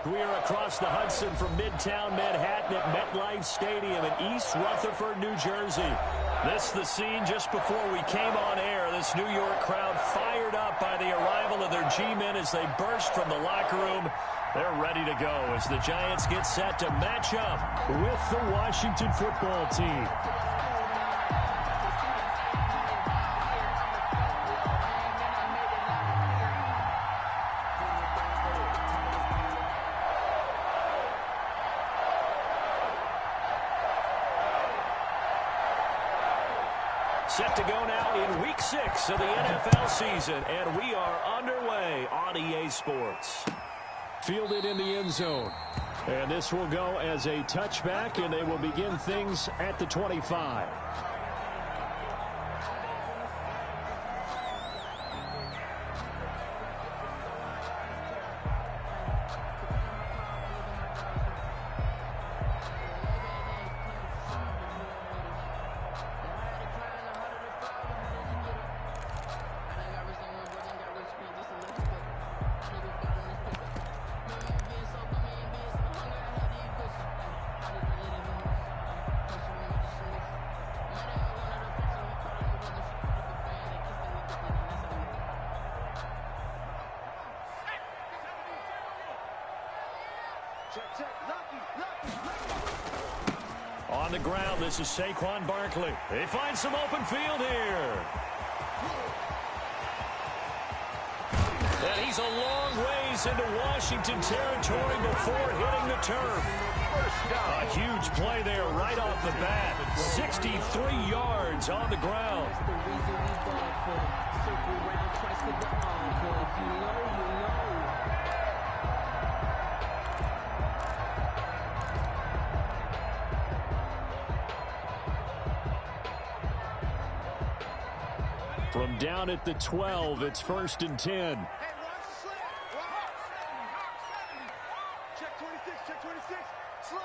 We are across the Hudson from Midtown Manhattan at MetLife Stadium in East Rutherford, New Jersey. This the scene just before we came on air. This New York crowd fired up by the arrival of their G-men as they burst from the locker room. They're ready to go as the Giants get set to match up with the Washington football team. Set to go now in Week 6 of the NFL season, and we are underway on EA Sports. Fielded in the end zone, and this will go as a touchback, and they will begin things at the 25. On the ground, this is Saquon Barkley. They find some open field here. And he's a long ways into Washington territory before hitting the turf. A huge play there right off the bat. 63 yards on the ground. From down at the 12, it's 1st and 10. Check 26, check 26. Slant.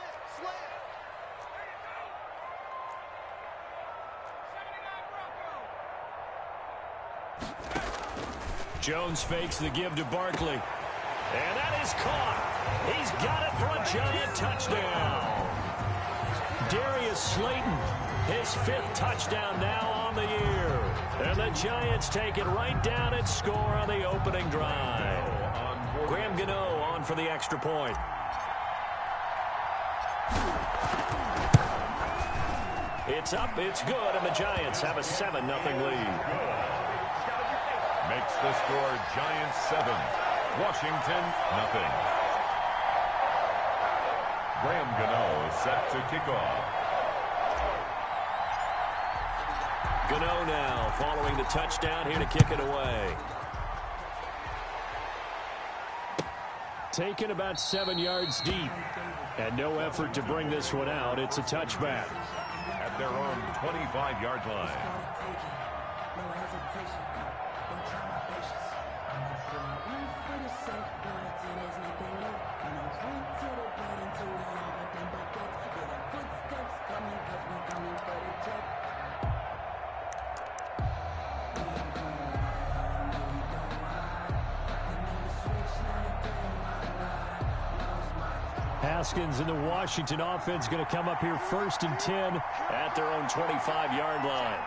Jones fakes the give to Barkley. And that is caught. He's got it for a Giant touchdown. Darius Slayton, his 5th touchdown now on the year. And the Giants take it right down and score on the opening drive. Graham Gano on for the extra point. It's up, it's good, and the Giants have a 7-0 lead. Makes the score Giants 7, Washington 0. Graham Gano is set to kick off. Gano now following the touchdown here to kick it away. Taken about 7 yards deep. And no effort to bring this one out. It's a touchback. At their own 25-yard line. Haskins and the Washington offense going to come up here 1st and 10 at their own 25-yard line.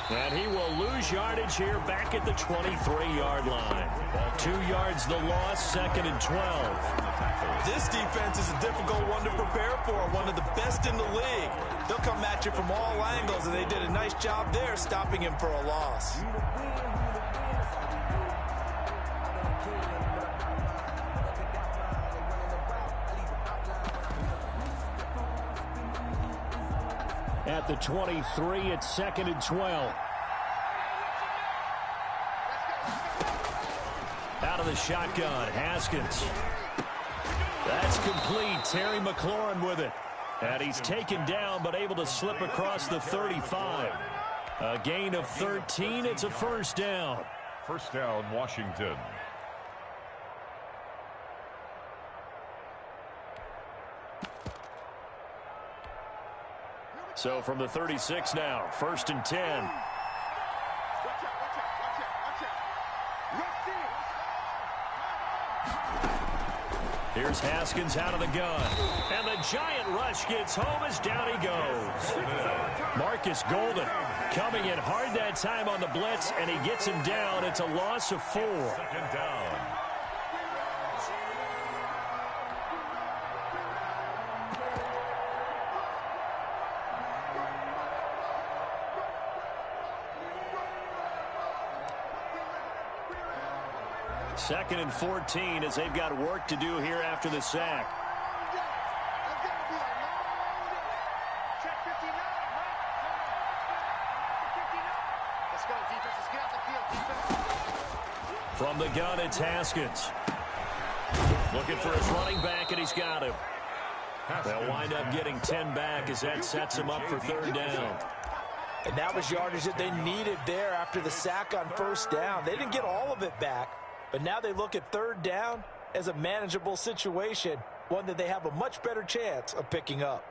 And he will lose yardage here back at the 23-yard line. 2 yards the loss, 2nd and 12. This defense is a difficult one to prepare for, one of the best in the league. They'll come at you from all angles, and they did a nice job there stopping him for a loss. At the 23, it's 2nd and 12. Out of the shotgun, Haskins. That's complete. Terry McLaurin with it. And he's taken down, but able to slip across the 35. A gain of 13. It's a 1st down. 1st down, Washington. So from the 36 now, 1st and 10. Here's Haskins out of the gun. And the giant rush gets home as down he goes. Marcus Golden coming in hard that time on the blitz, and he gets him down. It's a loss of 4. Second down. Second and 14 as they've got work to do here after the sack. From the gun, it's Haskins. Looking for his running back, and he's got him. They'll wind up getting 10 back as that sets him up for third down. And that was yardage that they needed there after the sack on first down. They didn't get all of it back, but now they look at third down as a manageable situation, one that they have a much better chance of picking up.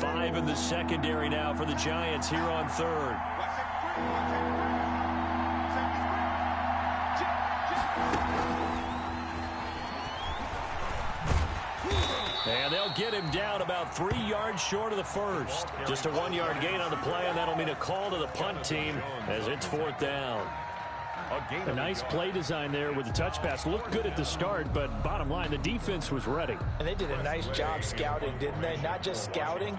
Five in the secondary now for the Giants here on third. And they'll get him down about 3 yards short of the first. Just a 1-yard gain on the play, and that'll mean a call to the punt team as it's fourth down. A nice play design there with the touch pass. Looked good at the start, but bottom line, the defense was ready. And they did a nice job scouting, didn't they? Not just scouting,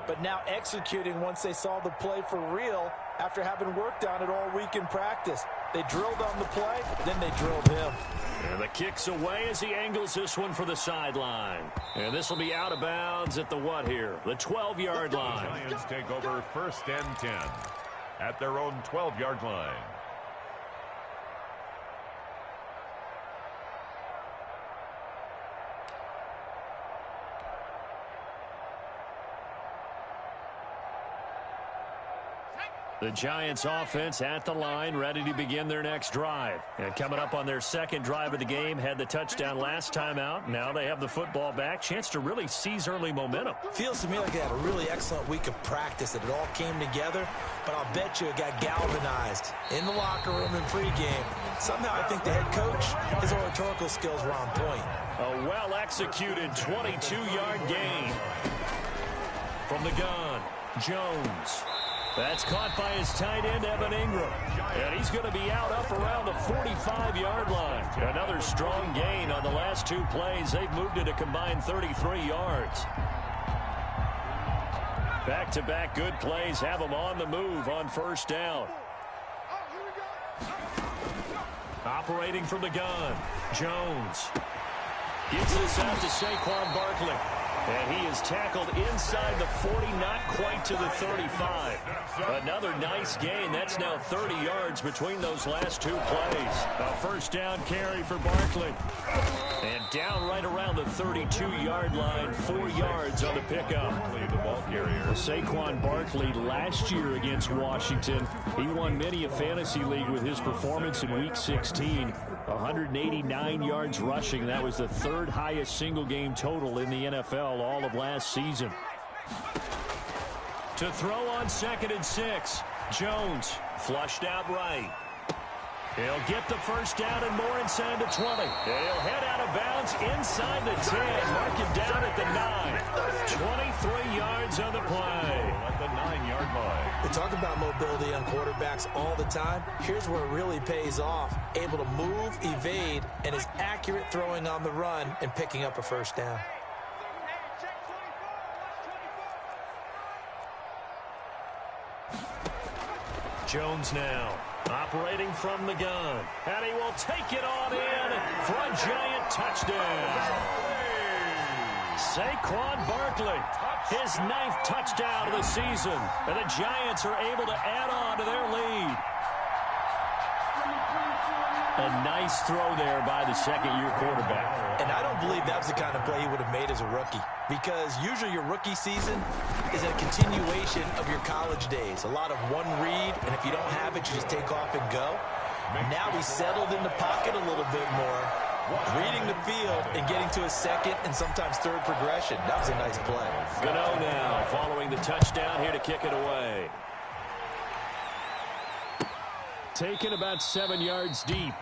but now executing once they saw the play for real after having worked on it all week in practice. They drilled on the play, then they drilled him. And the kick's away as he angles this one for the sideline. And this will be out of bounds at the what here? The 12-yard line. Giants take over first and 10 at their own 12-yard line. The Giants offense at the line, ready to begin their next drive. And coming up on their second drive of the game, had the touchdown last time out. Now they have the football back. Chance to really seize early momentum. Feels to me like they had a really excellent week of practice, that it all came together. But I'll bet you it got galvanized in the locker room and pregame. Somehow I think the head coach, his oratorical skills were on point. A well-executed 22-yard gain. From the gun, Jones. That's caught by his tight end, Evan Ingram. And he's going to be out up around the 45-yard line. Another strong gain on the last 2 plays. They've moved it a combined 33 yards. Back-to-back good plays have them on the move on first down. Operating from the gun, Jones. Gets this out to Saquon Barkley. And he is tackled inside the 40, not quite to the 35. Another nice gain. That's now 30 yards between those last 2 plays. A first down carry for Barkley. And down right around the 32-yard line, 4 yards on the pickup. The ball carrier. Saquon Barkley last year against Washington. He won many a fantasy league with his performance in Week 16. 189 yards rushing. That was the 3rd highest single game total in the NFL all of last season. To throw on 2nd and 6. Jones flushed out right. He'll get the first down and more inside the 20. He'll head out of bounds inside the 10. Mark him down at the 9. 23 yards on the play. At the 9-yard line. We talk about mobility on quarterbacks all the time. Here's where it really pays off. Able to move, evade, and is accurate throwing on the run and picking up a first down. Jones now operating from the gun. And he will take it on in for a giant touchdown. Saquon Barkley, his 9th touchdown of the season. And the Giants are able to add on to their lead. A nice throw there by the second-year quarterback. And I don't believe that was the kind of play he would have made as a rookie, because usually your rookie season is a continuation of your college days. A lot of one read, and if you don't have it, you just take off and go. Now he's settled in the pocket a little bit more, Reading the field and getting to a second and sometimes third progression. That was a nice play. Goodens now following the touchdown here to kick it away. Taken about 7 yards deep.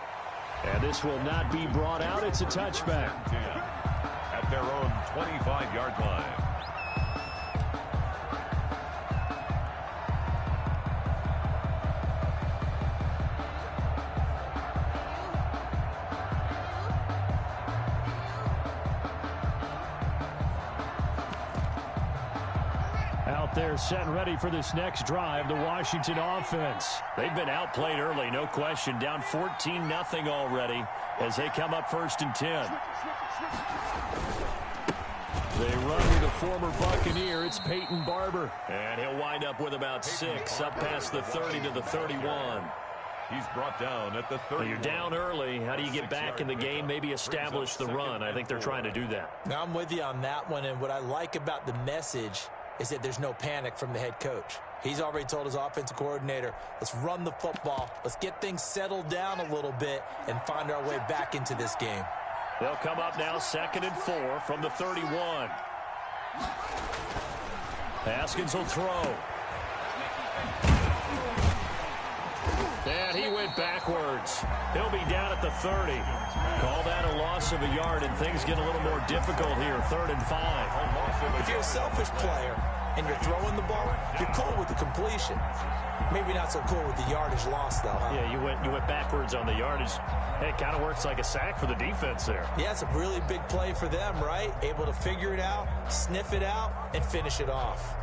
And this will not be brought out. It's a touchback. At their own 25-yard line. They're set and ready for this next drive, the Washington offense. They've been outplayed early, no question. Down 14-0 already as they come up 1st and 10. They run with a former Buccaneer. It's Peyton Barber. And he'll wind up with about 6, up past the 30 to the 31. He's brought down at the 30. Well, you're down early. How do you get back in the game, maybe establish the run? I think they're trying to do that. Now, I'm with you on that one, and what I like about the message is that there's no panic from the head coach. He's already told his offensive coordinator, let's run the football, let's get things settled down a little bit and find our way back into this game. They'll come up now 2nd and 4 from the 31. Haskins will throw. And he went backwards. He'll be down at the 30. Call that a loss of a yard, and things get a little more difficult here. 3rd and 5. If you're a selfish player and you're throwing the ball, you're cool with the completion. Maybe not so cool with the yardage loss, though, huh? Yeah, you went backwards on the yardage. Hey, it kind of works like a sack for the defense there. Yeah, it's a really big play for them, right? Able to figure it out, sniff it out, and finish it off.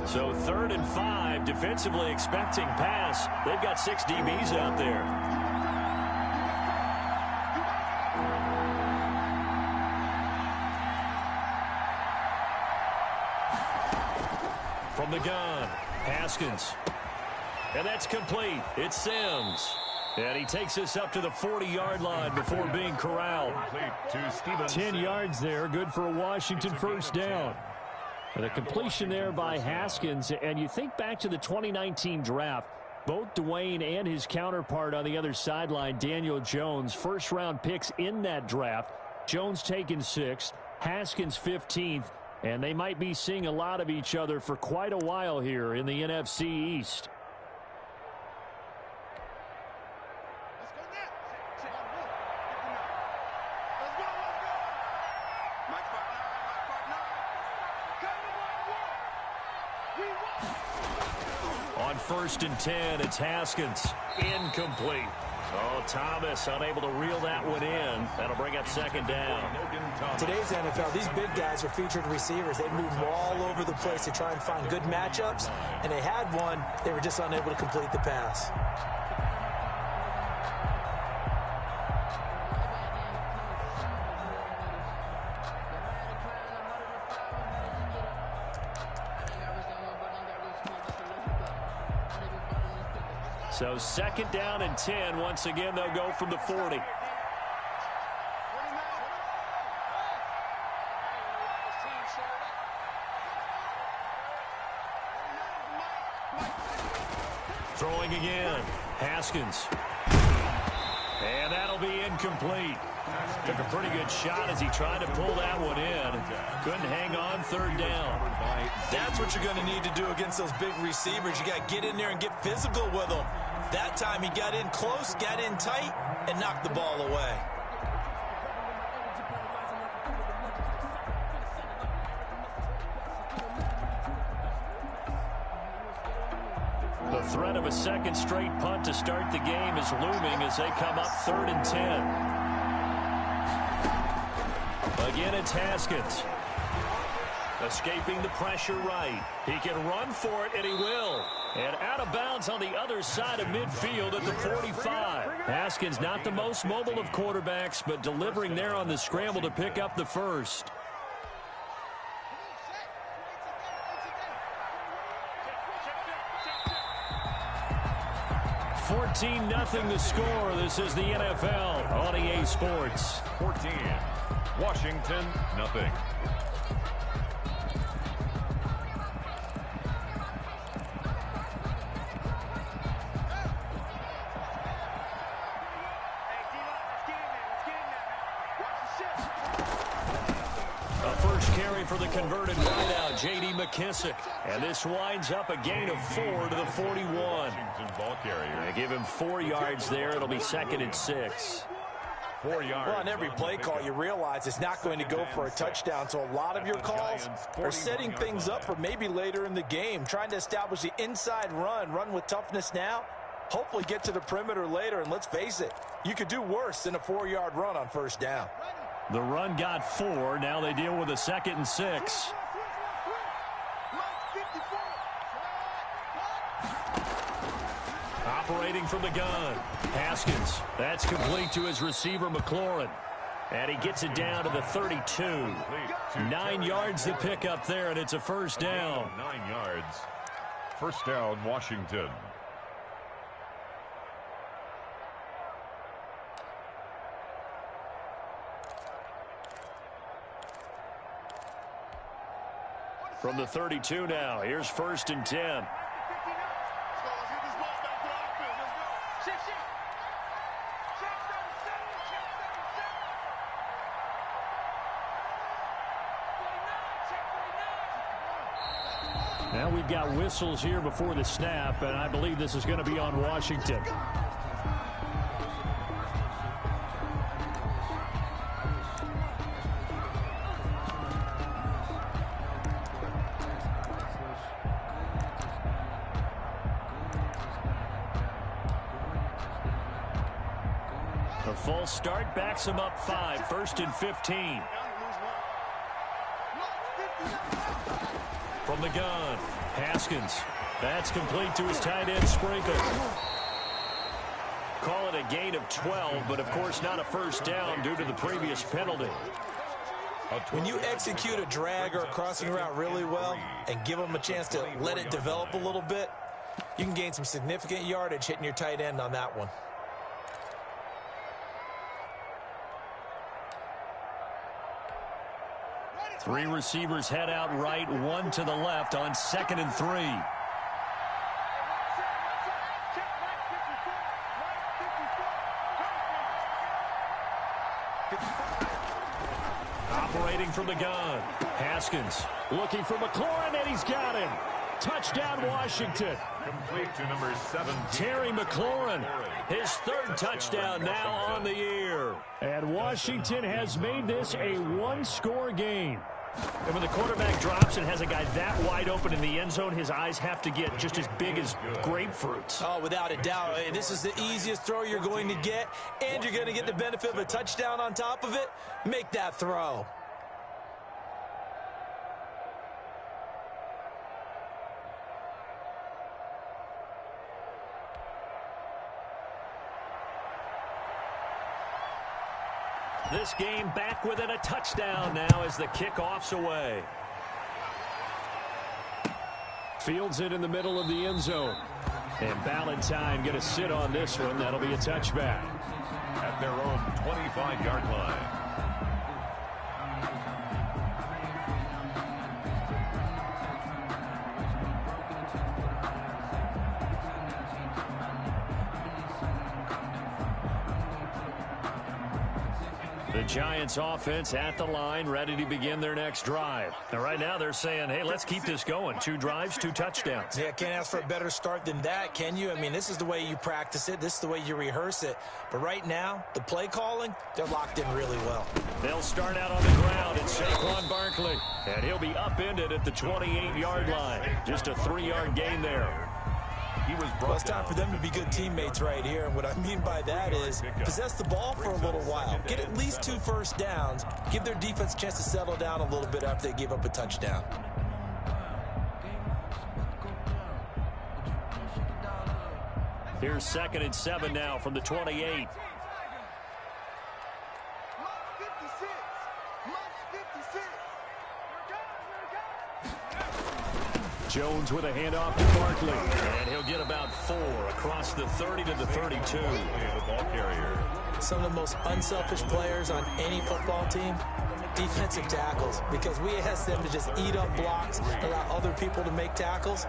So 3rd and 5, defensively expecting pass. They've got 6 DBs out there. From the gun, Haskins. And that's complete. It's Sims. And he takes this up to the 40-yard line before being corralled. 10 yards there, good for a Washington 1st down. And a completion there by Haskins. And you think back to the 2019 draft, both Dwayne and his counterpart on the other sideline, Daniel Jones, first-round picks in that draft. Jones taken 6th, Haskins 15th, and they might be seeing a lot of each other for quite a while here in the NFC East. On 1st and 10, it's Haskins. Incomplete. Oh, Thomas unable to reel that one in. That'll bring up 2nd down. Today's NFL, these big guys are featured receivers. They move all over the place to try and find good matchups, and they had one. They were just unable to complete the pass. So 2nd down and 10. Once again, they'll go from the 40. Throwing again. Haskins. And that'll be incomplete. Took a pretty good shot as he tried to pull that one in. Couldn't hang on. 3rd down. That's what you're going to need to do against those big receivers. You got to get in there and get physical with them. That time he got in close, got in tight, and knocked the ball away. The threat of a 2nd straight punt to start the game is looming as they come up 3rd and 10. Again, it's Haskins. Escaping the pressure right. He can run for it, and he will. And out of bounds on the other side of midfield at the 45. Haskins not the most mobile of quarterbacks, but delivering there on the scramble to pick up the 1st. 14-0 the score. This is the NFL on EA Sports. 14. Washington, nothing. for the converted wideout, J.D. McKissick. And this winds up a gain of 4 to the 41. Ball carrier. They give him 4 yards there. It'll be 2nd and 6. 4 yards. Well, on every play call, you realize it's not going to go for a touchdown. So a lot of your calls are setting things up for maybe later in the game, trying to establish the inside run with toughness now, hopefully get to the perimeter later. And let's face it, you could do worse than a 4-yard run on first down. The run got 4. Now they deal with a 2nd and 6. Operating from the gun. Haskins. That's complete to his receiver, McLaurin. And he gets it down to the 32. 9 yards to pick up there, and it's a first down. 9 yards. First down, Washington. From the 32 now, here's 1st and 10. Now we've got whistles here before the snap, and I believe this is going to be on Washington. The full start backs him up 5, 1st and 15. From the gun, Haskins. That's complete to his tight end, Sprinkle. Call it a gain of 12, but of course not a first down due to the previous penalty. When you execute a drag or a crossing route really well and give them a chance to let it develop a little bit, you can gain some significant yardage hitting your tight end on that one. Three receivers head out right, 1 to the left on 2nd and 3. Operating from the gun, Haskins looking for McLaurin, and he's got him. Touchdown, Washington. Complete to number 17. Terry McLaurin, his 3rd touchdown now on the year. And Washington has made this a one-score game. And when the quarterback drops and has a guy that wide open in the end zone, his eyes have to get just as big as grapefruits. Oh, without a doubt. This is the easiest throw you're going to get, and you're going to get the benefit of a touchdown on top of it. Make that throw. This game back within a touchdown now as the kickoff's away. Fields it in the middle of the end zone. And Ballantyne going to sit on this one. That'll be a touchback. At their own 25-yard line. The Giants offense at the line, ready to begin their next drive. And right now they're saying, hey, let's keep this going. 2 drives, 2 touchdowns. Yeah, can't ask for a better start than that, can you? I mean, this is the way you practice it. This is the way you rehearse it. But right now, the play calling, they're locked in really well. They'll start out on the ground. It's Saquon Barkley. And he'll be upended at the 28-yard line. Just a 3-yard gain there. Well, it's time for them to be good teammates right here. And what I mean by that is possess the ball for a little while. Get at least 2 first downs. Give their defense a chance to settle down a little bit after they give up a touchdown. Here's 2nd and 7 now from the 28. Jones with a handoff to Barkley. And he'll get about 4 across the 30 to the 32. The ball carrier. Some of the most unselfish players on any football team, defensive tackles, because we ask them to just eat up blocks, allow other people to make tackles.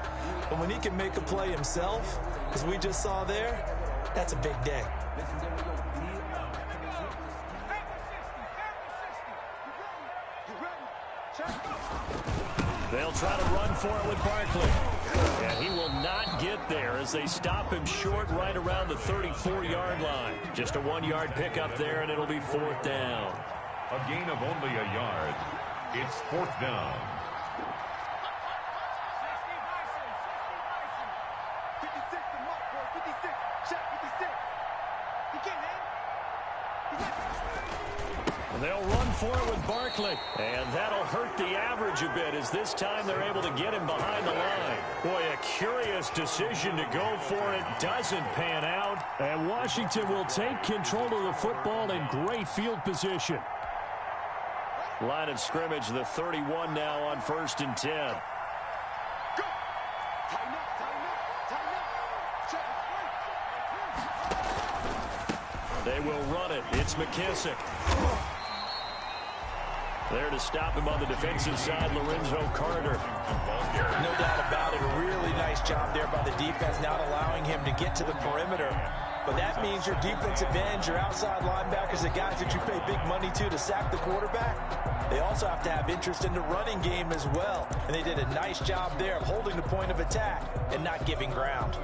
But when he can make a play himself, as we just saw there, that's a big day. They'll try to run for it with Barkley. And he will not get there as they stop him short right around the 34-yard line. Just a 1-yard pickup there, and it'll be 4th down. A gain of only a yard. It's 4th down. 56 to Mark, boy. 56. Check 56. He can't hang. They'll run for it with Barkley. And that'll hurt the average a bit as this time they're able to get him behind the line. Boy, a curious decision to go for it. Doesn't pan out. And Washington will take control of the football in great field position. Line of scrimmage, the 31 now on 1st and 10. Go. Tighten up, tighten up, tighten up. Check. They will run it. It's McKissick. There to stop him on the defensive side, Lorenzo Carter. No doubt about it. A really nice job there by the defense, not allowing him to get to the perimeter. But that means your defensive ends, your outside linebackers, the guys that you pay big money to sack the quarterback, they also have to have interest in the running game as well. And they did a nice job there of holding the point of attack and not giving ground.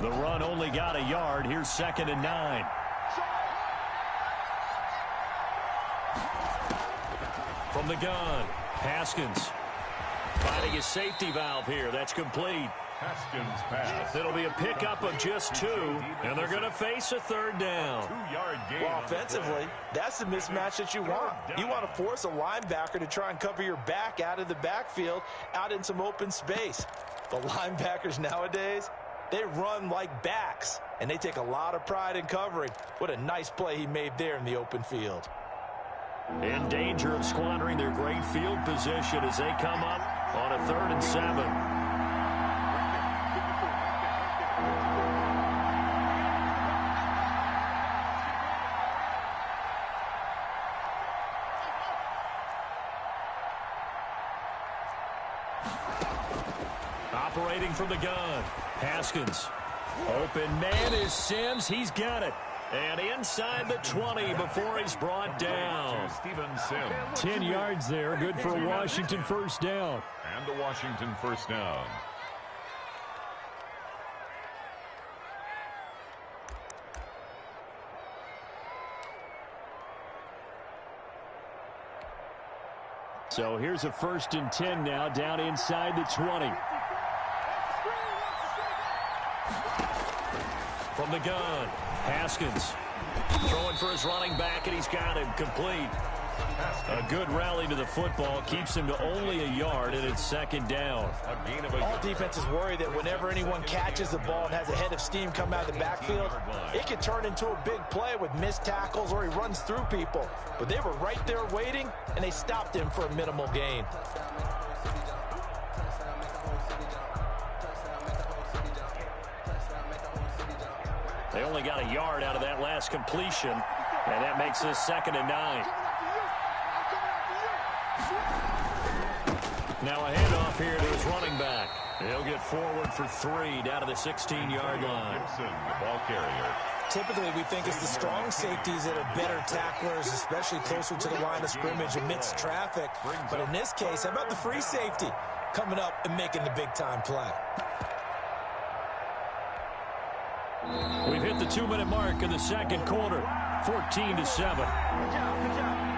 The run only got a yard. Here's 2nd and 9. From the gun, Haskins finding his safety valve here. That's complete. Haskins pass. It'll be a pickup of just 2, and they're going to face a 3rd down. 2-yard gain. Well, offensively, that's the mismatch that you want. You want to force a linebacker to try and cover your back out of the backfield, out in some open space. The linebackers nowadays, they run like backs, and they take a lot of pride in covering. What a nice play he made there in the open field. In danger of squandering their great field position as they come up on a 3rd and 7. Operating from the gun, Haskins. Open man is Sims. He's got it. And inside the 20 before he's brought down. Steven Sims. 10 yards there. Good for a Washington 1st down. And a Washington 1st down. So here's a 1st and 10 now, down inside the 20. From the gun, Haskins throwing for his running back, and he's got him complete. A good rally to the football keeps him to only a yard, and it's 2nd down. All defenses worry that whenever anyone catches the ball and has a head of steam come out of the backfield, it could turn into a big play with missed tackles or he runs through people. But they were right there waiting, and they stopped him for a minimal gain. They only got a yard out of that last completion, and that makes this 2nd and 9. Now a handoff here to his running back. He'll get forward for 3 down to the 16-yard line. Gibson, the ball carrier. Typically, we think it's the strong safeties that are better tacklers, especially closer to the line of scrimmage amidst traffic. But in this case, how about the free safety coming up and making the big-time play? We've hit the 2-minute mark in the 2nd quarter, 14-7. Good job, good job.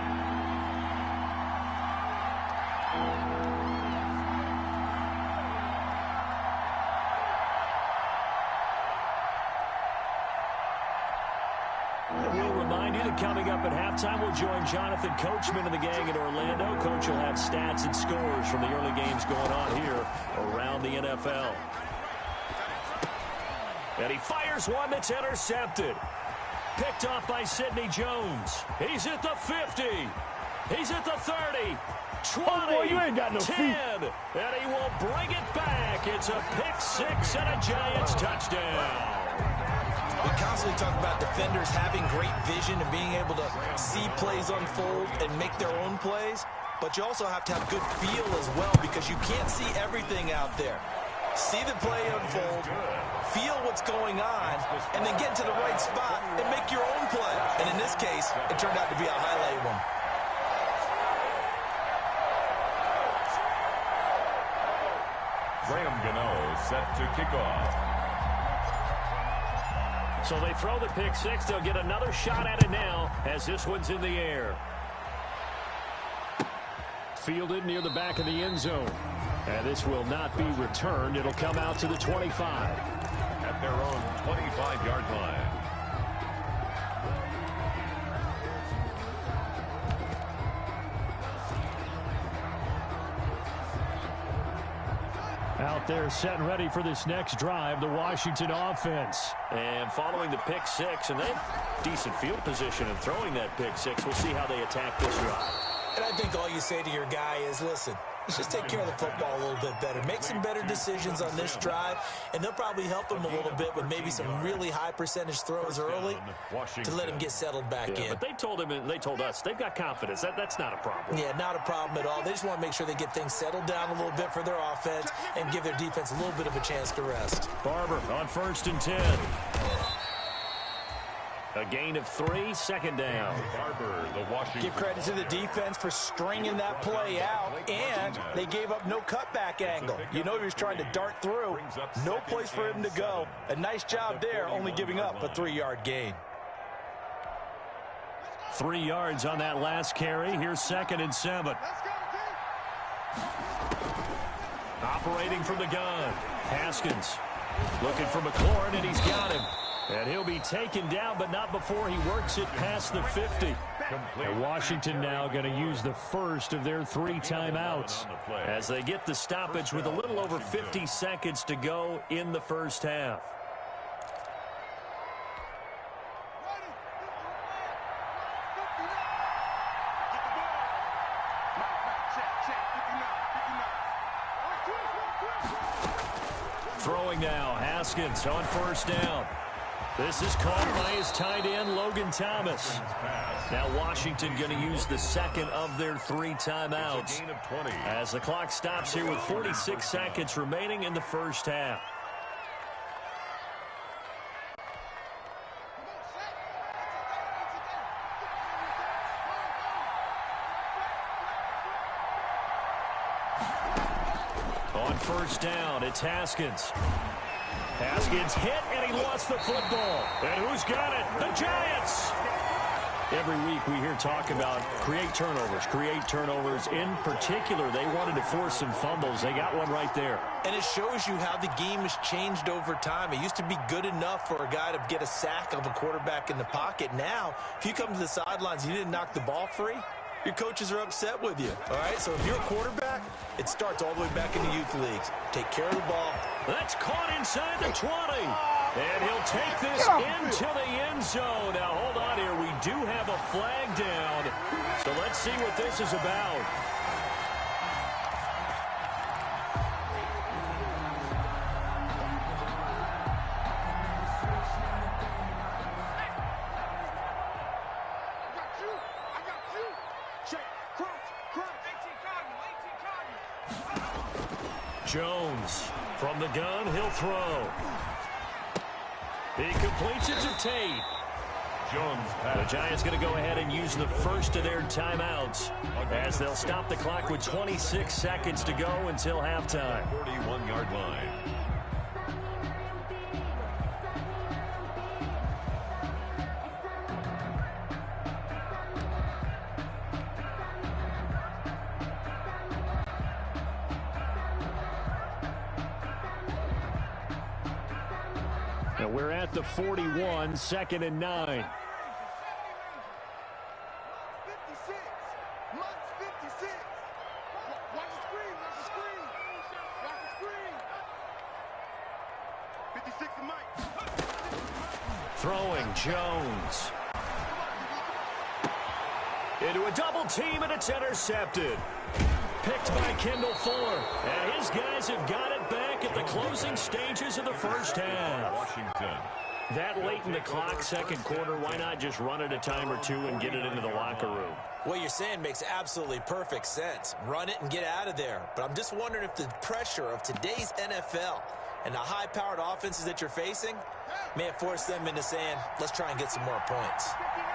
We'll remind you that coming up at halftime, we'll join Jonathan Coachman and the gang in Orlando. Coach will have stats and scores from the early games going on here around the NFL. And he fires one that's intercepted. Picked off by Sidney Jones. He's at the 50. He's at the 30. 20. Oh, boy, you ain't got no 10. feet. And he will bring it back. It's a pick-6 and a Giants touchdown. We constantly talk about defenders having great vision and being able to see plays unfold and make their own plays. But you also have to have good feel as well because you can't see everything out there. See the play unfold, feel what's going on, and then get to the right spot and make your own play. And in this case, it turned out to be a highlight one. set to kick off. So they throw the pick six. They'll get another shot at it now as this one's in the air. Fielded near the back of the end zone. And this will not be returned. It'll come out to the 25. At their own 25-yard line. Out there set and ready for this next drive, the Washington offense. And following the pick six, and they have decent field position in throwing that pick six. We'll see how they attack this drive. And I think all you say to your guy is, listen, let's just take care of the football a little bit better. Make some better decisions on this drive, and they'll probably help him a little bit with maybe some really high percentage throws early to let him get settled back in. But they told him, and they told us, they've got confidence. That's not a problem. Yeah, not a problem at all. They just want to make sure they get things settled down a little bit for their offense and give their defense a little bit of a chance to rest. Barber on 1st and 10. A gain of 3, second down. Barber, the Washington. Give credit to the defense for stringing that play out, and they gave up no cutback angle. You know he was trying to dart through. No place for him to go. A nice job there, only giving up a 3-yard gain. 3 yards on that last carry. Here's 2nd and 7. Operating from the gun. Haskins looking for McLaurin, and he's got him. And he'll be taken down, but not before he works it past the 50. And Washington now going to use the first of their 3 timeouts as they get the stoppage with a little over 50 seconds to go in the first half. Throwing now, Haskins on 1st down. This is caught by his tight end, Logan Thomas. Now Washington going to use the 2nd of their 3 timeouts as the clock stops here with 46 seconds remaining in the first half. On 1st down, it's Haskins. Haskins hit, and he lost the football. And who's got it? The Giants! Every week we hear talk about create turnovers. In particular, they wanted to force some fumbles. They got one right there. And it shows you how the game has changed over time. It used to be good enough for a guy to get a sack of a quarterback in the pocket. Now, if you come to the sidelines and you didn't knock the ball free, your coaches are upset with you. All right, so if you're a quarterback, it starts all the way back in the youth leagues. Take care of the ball. That's caught inside the 20. And he'll take this into the end zone. Now, hold on here. We do have a flag down. So let's see what this is about. Jones from the gun, he'll throw. He completes it to Tate. The Giants going to go ahead and use the first of their timeouts as they'll stop the clock with 26 seconds to go until halftime. 41-yard line. And we're at the 41, 2nd and 9. 56. Must 56. Watch the screen. Watch the screen. Watch the screen. 56 to Mike. Throwing Jones. Into a double team, and it's intercepted. Picked by Kendall Fuller. And his guys have got it back at the closing stages of the first half. Washington. That late in the clock, second quarter, why not just run it a time or two and get it into the locker room? What you're saying makes absolutely perfect sense. Run it and get out of there. But I'm just wondering if the pressure of today's NFL and the high-powered offenses that you're facing may have forced them into saying, let's try and get some more points.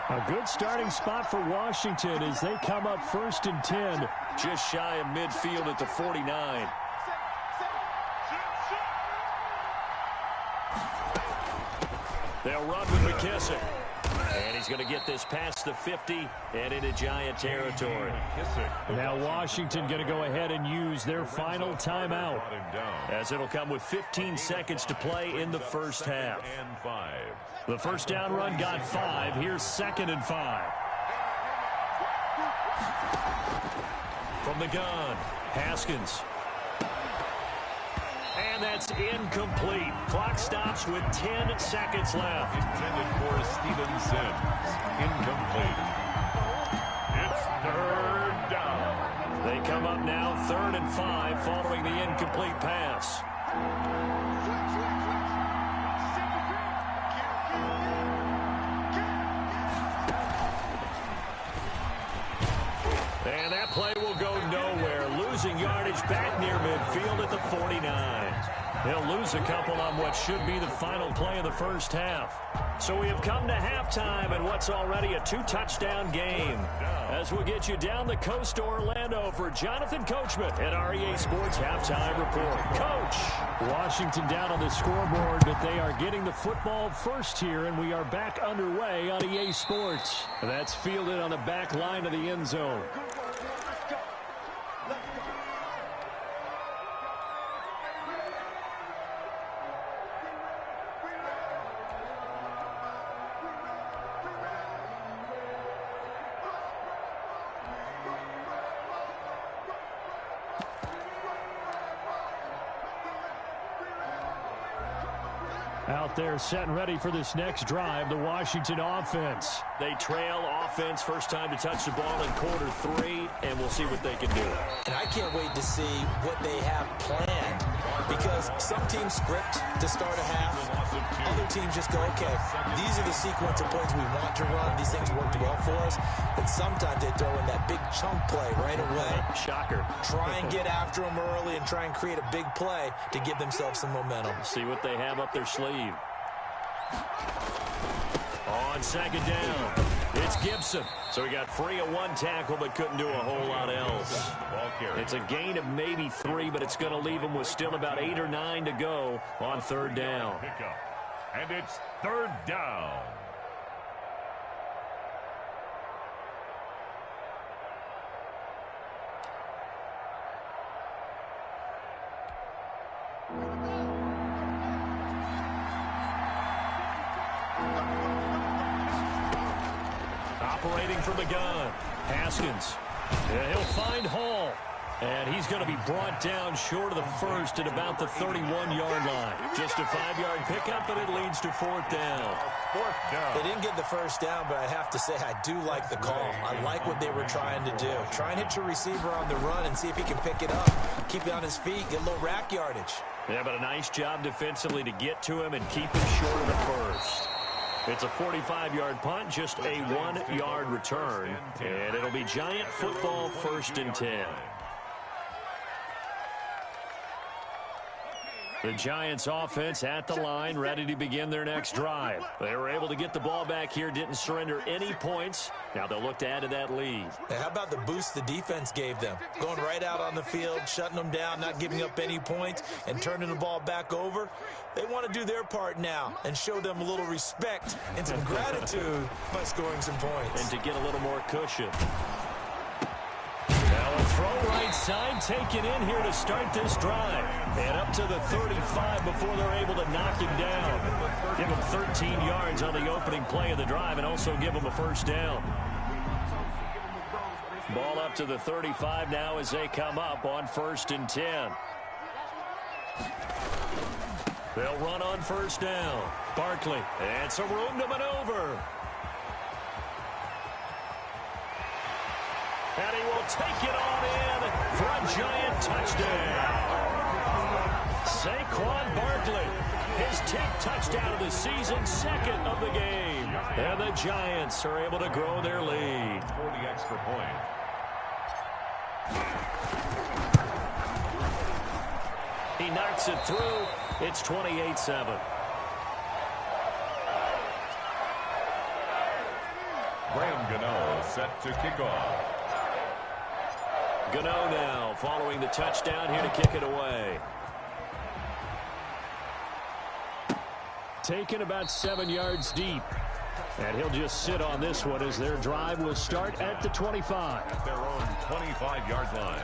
A good starting spot for Washington as they come up 1st and 10. Just shy of midfield at the 49. They'll run with McKissick. And he's going to get this past the 50 and into Giant territory. Now Washington going to go ahead and use their final timeout, as it'll come with 15 seconds to play in the first half. The first down run got 5. Here's 2nd and 5. From the gun, Haskins. And that's incomplete. Clock stops with 10 seconds left. Intended for Steven Sims. Incomplete. It's 3rd down. They come up now 3rd and 5 following the incomplete pass. And that play will go nowhere. Losing yardage back near midfield at the 49. He'll lose a couple on what should be the final play of the first half. So we have come to halftime in what's already a 2-touchdown game. As we'll get you down the coast to Orlando for Jonathan Coachman at our EA Sports Halftime Report. Coach. Washington down on the scoreboard, but they are getting the football first here, and we are back underway on EA Sports. That's fielded on the back line of the end zone. Out there set and ready for this next drive, the Washington offense. They trail offense, first time to touch the ball in quarter 3, and we'll see what they can do. And I can't wait to see what they have planned, because some teams script to start a half. Other teams just go, okay, these are the sequence of plays we want to run. These things worked well for us. And sometimes they throw in that big chunk play right away. Shocker. Try and get after them early and try and create a big play to give themselves some momentum. See what they have up their sleeve. On 2nd down, it's Gibson. So he got free of 1 tackle but couldn't do a whole lot else. It's a gain of maybe 3, but it's going to leave him with still about 8 or 9 to go on 3rd down. And it's 3rd down. Operating from the gun, Haskins. Yeah, he'll find Hall. And he's going to be brought down short of the first at about the 31-yard line. Just a 5-yard pickup, and it leads to 4th down. 4th down. They didn't get the first down, but I have to say I do like the call. I like what they were trying to do. Try and hit your receiver on the run and see if he can pick it up. Keep it on his feet, get a little rack yardage. Yeah, but a nice job defensively to get to him and keep him short of the first. It's a 45-yard punt, just a 1-yard return. And it'll be Giant football, 1st and 10. The Giants offense at the line, ready to begin their next drive. They were able to get the ball back here, didn't surrender any points. Now they'll look to add to that lead. Now, how about the boost the defense gave them? Going right out on the field, shutting them down, not giving up any points, and turning the ball back over. They want to do their part now and show them a little respect and some gratitude by scoring some points. And to get a little more cushion. Now a throw right side taken in here to start this drive. And up to the 35 before they're able to knock him down. Give him 13 yards on the opening play of the drive and also give him a first down. Ball up to the 35 now as they come up on 1st and 10. They'll run on 1st down. Barkley, and some room to maneuver. And he will take it on in for a Giant touchdown. Saquon Barkley, his 10th touchdown of the season, 2nd of the game. And the Giants are able to grow their lead. For the extra point. He knocks it through. It's 28-7. Graham Gano set to kick off. Gano now following the touchdown here to kick it away. taken about 7 yards deep. And he'll just sit on this one as their drive will start at the 25. At their own 25-yard line.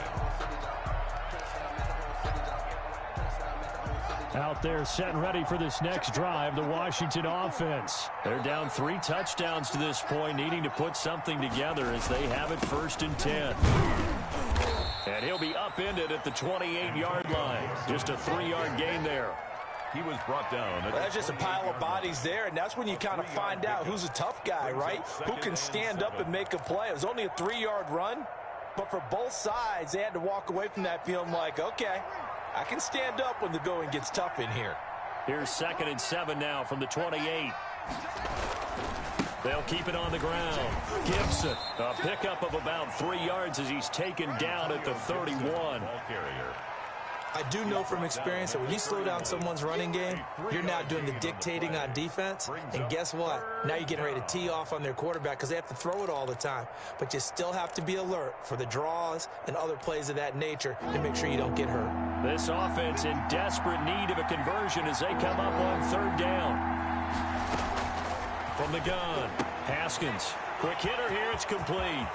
Out there set and ready for this next drive, the Washington offense. They're down 3 touchdowns to this point, needing to put something together as they have it 1st and 10. And he'll be upended at the 28-yard line. Just a 3-yard gain there. He was brought down. Well, that's just a pile of bodies there, and that's when you kind of find out who's a tough guy, right? Who can stand up and make a play. It was only a 3-yard run, but for both sides, they had to walk away from that feeling like, okay, I can stand up when the going gets tough in here. Here's 2nd and 7 now from the 28. They'll keep it on the ground. Gibson, a pickup of about 3 yards as he's taken down at the 31. Ball carrier. I do know from experience that when you slow down someone's running game, you're now doing the dictating on defense. And guess what? Now you're getting ready to tee off on their quarterback because they have to throw it all the time. But you still have to be alert for the draws and other plays of that nature to make sure you don't get hurt. This offense in desperate need of a conversion as they come up on 3rd down. From the gun, Haskins. Quick hitter here, it's complete.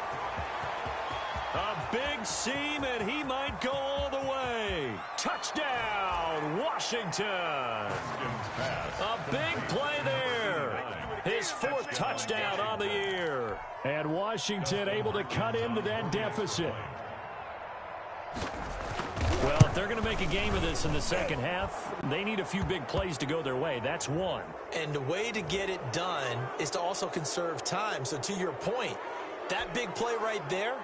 A big seam, and he might go all the way. Touchdown, Washington. A big play there. His 4th touchdown on the year. And Washington able to cut into that deficit. Well, if they're going to make a game of this in the second half, they need a few big plays to go their way. That's one. And the way to get it done is to also conserve time. So to your point, that big play right there,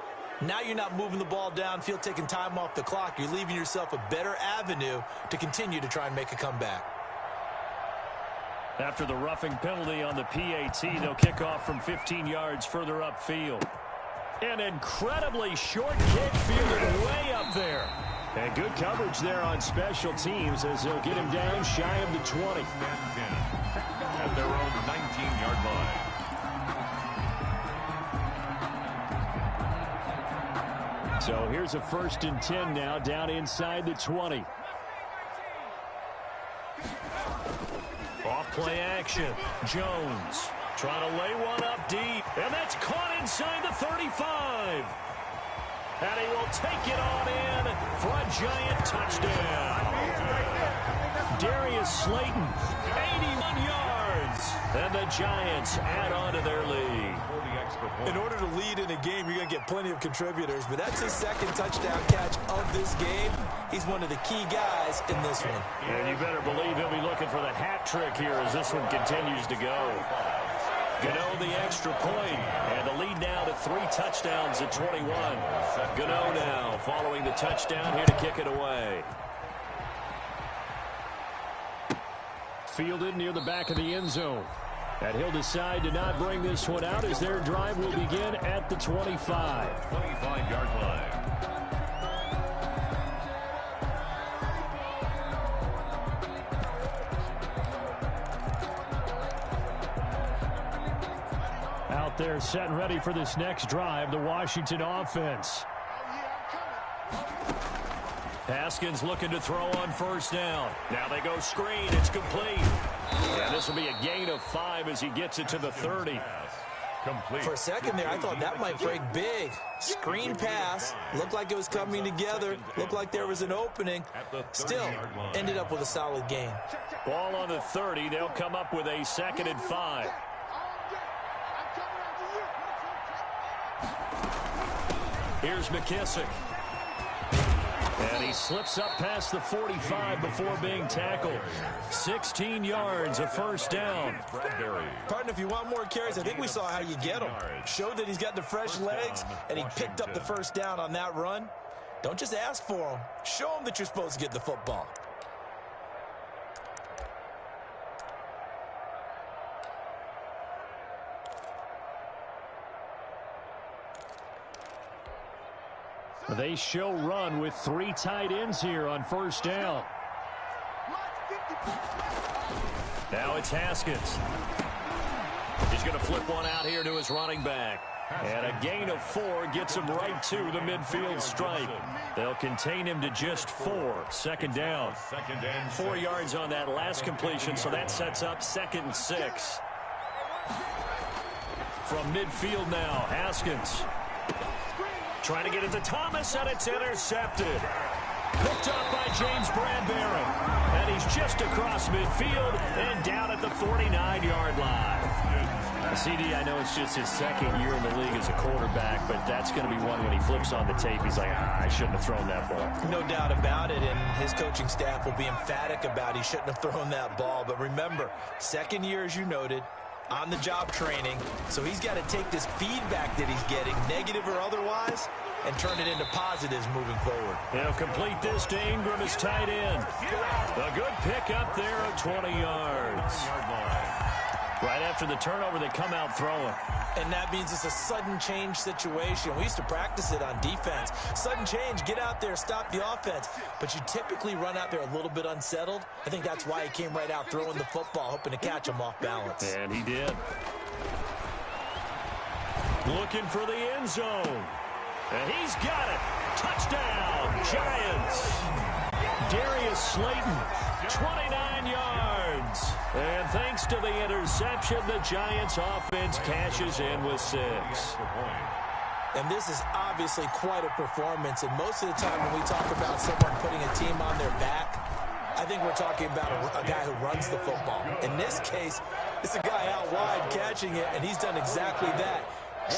now you're not moving the ball downfield, taking time off the clock. You're leaving yourself a better avenue to continue to try and make a comeback. After the roughing penalty on the PAT, they'll kick off from 15 yards further upfield. An incredibly short kick fielded way up there. And good coverage there on special teams as they'll get him down shy of the 20. At their own 19-yard line. So here's a 1st and 10 now down inside the 20. Off play action. Jones trying to lay one up deep. And that's caught inside the 35. And he will take it on in for a giant touchdown. Darius Slayton, 81 yards. And the Giants add on to their lead. In order to lead in a game, you're going to get plenty of contributors, but that's his 2nd touchdown catch of this game. He's one of the key guys in this one. And you better believe he'll be looking for the hat trick here as this one continues to go. Goodens the extra point, and the lead now to 3 touchdowns at 21. Goodens now following the touchdown here to kick it away. Fielded near the back of the end zone. And he'll decide to not bring this one out as their drive will begin at the 25. 25-yard line. Out there set and ready for this next drive, the Washington offense. Haskins looking to throw on 1st down. Now they go screen. It's complete. And this will be a gain of 5 as he gets it to the 30. Complete. For a second there, I thought that might break big. Screen pass. Looked like it was coming together. Looked like there was an opening. Still ended up with a solid gain. Ball on the 30. They'll come up with a 2nd and 5. Here's McKissick. And he slips up past the 45 before being tackled. 16 yards, a 1st down. Partner, if you want more carries, I think we saw how you get them. Showed that he's got the fresh legs, and he picked up the 1st down on that run. Don't just ask for them. Show them that you're supposed to get the football. They show run with 3 tight ends here on 1st down. Now it's Haskins. He's going to flip one out here to his running back. And a gain of 4 gets him right to the midfield stripe. They'll contain him to just 4. Second down. 4 yards on that last completion, so that sets up 2nd and 6. From midfield now, Haskins. Trying to get it to Thomas, and it's intercepted. Picked up by James Bradbury. And he's just across midfield and down at the 49-yard line. CD, I know it's just his 2nd year in the league as a quarterback, but that's going to be one when he flips on the tape. He's like, I shouldn't have thrown that ball. No doubt about it, and his coaching staff will be emphatic about he shouldn't have thrown that ball. But remember, 2nd year, as you noted, on-the-job training, so he's got to take this feedback that he's getting, negative or otherwise, and turn it into positives moving forward. They'll complete this to Ingram as tight end. A good pick up there at 20 yards. Right after the turnover, they come out throwing. And that means it's a sudden change situation. We used to practice it on defense. Sudden change, get out there, stop the offense. But you typically run out there a little bit unsettled. I think that's why he came right out throwing the football, hoping to catch him off balance. And he did. Looking for the end zone. And he's got it. Touchdown, Giants. Darius Slayton, 29 yards. And thanks to the interception, the Giants offense cashes in with 6. And this is obviously quite a performance. And most of the time when we talk about someone putting a team on their back, I think we're talking about a guy who runs the football. In this case, it's a guy out wide catching it, and he's done exactly that.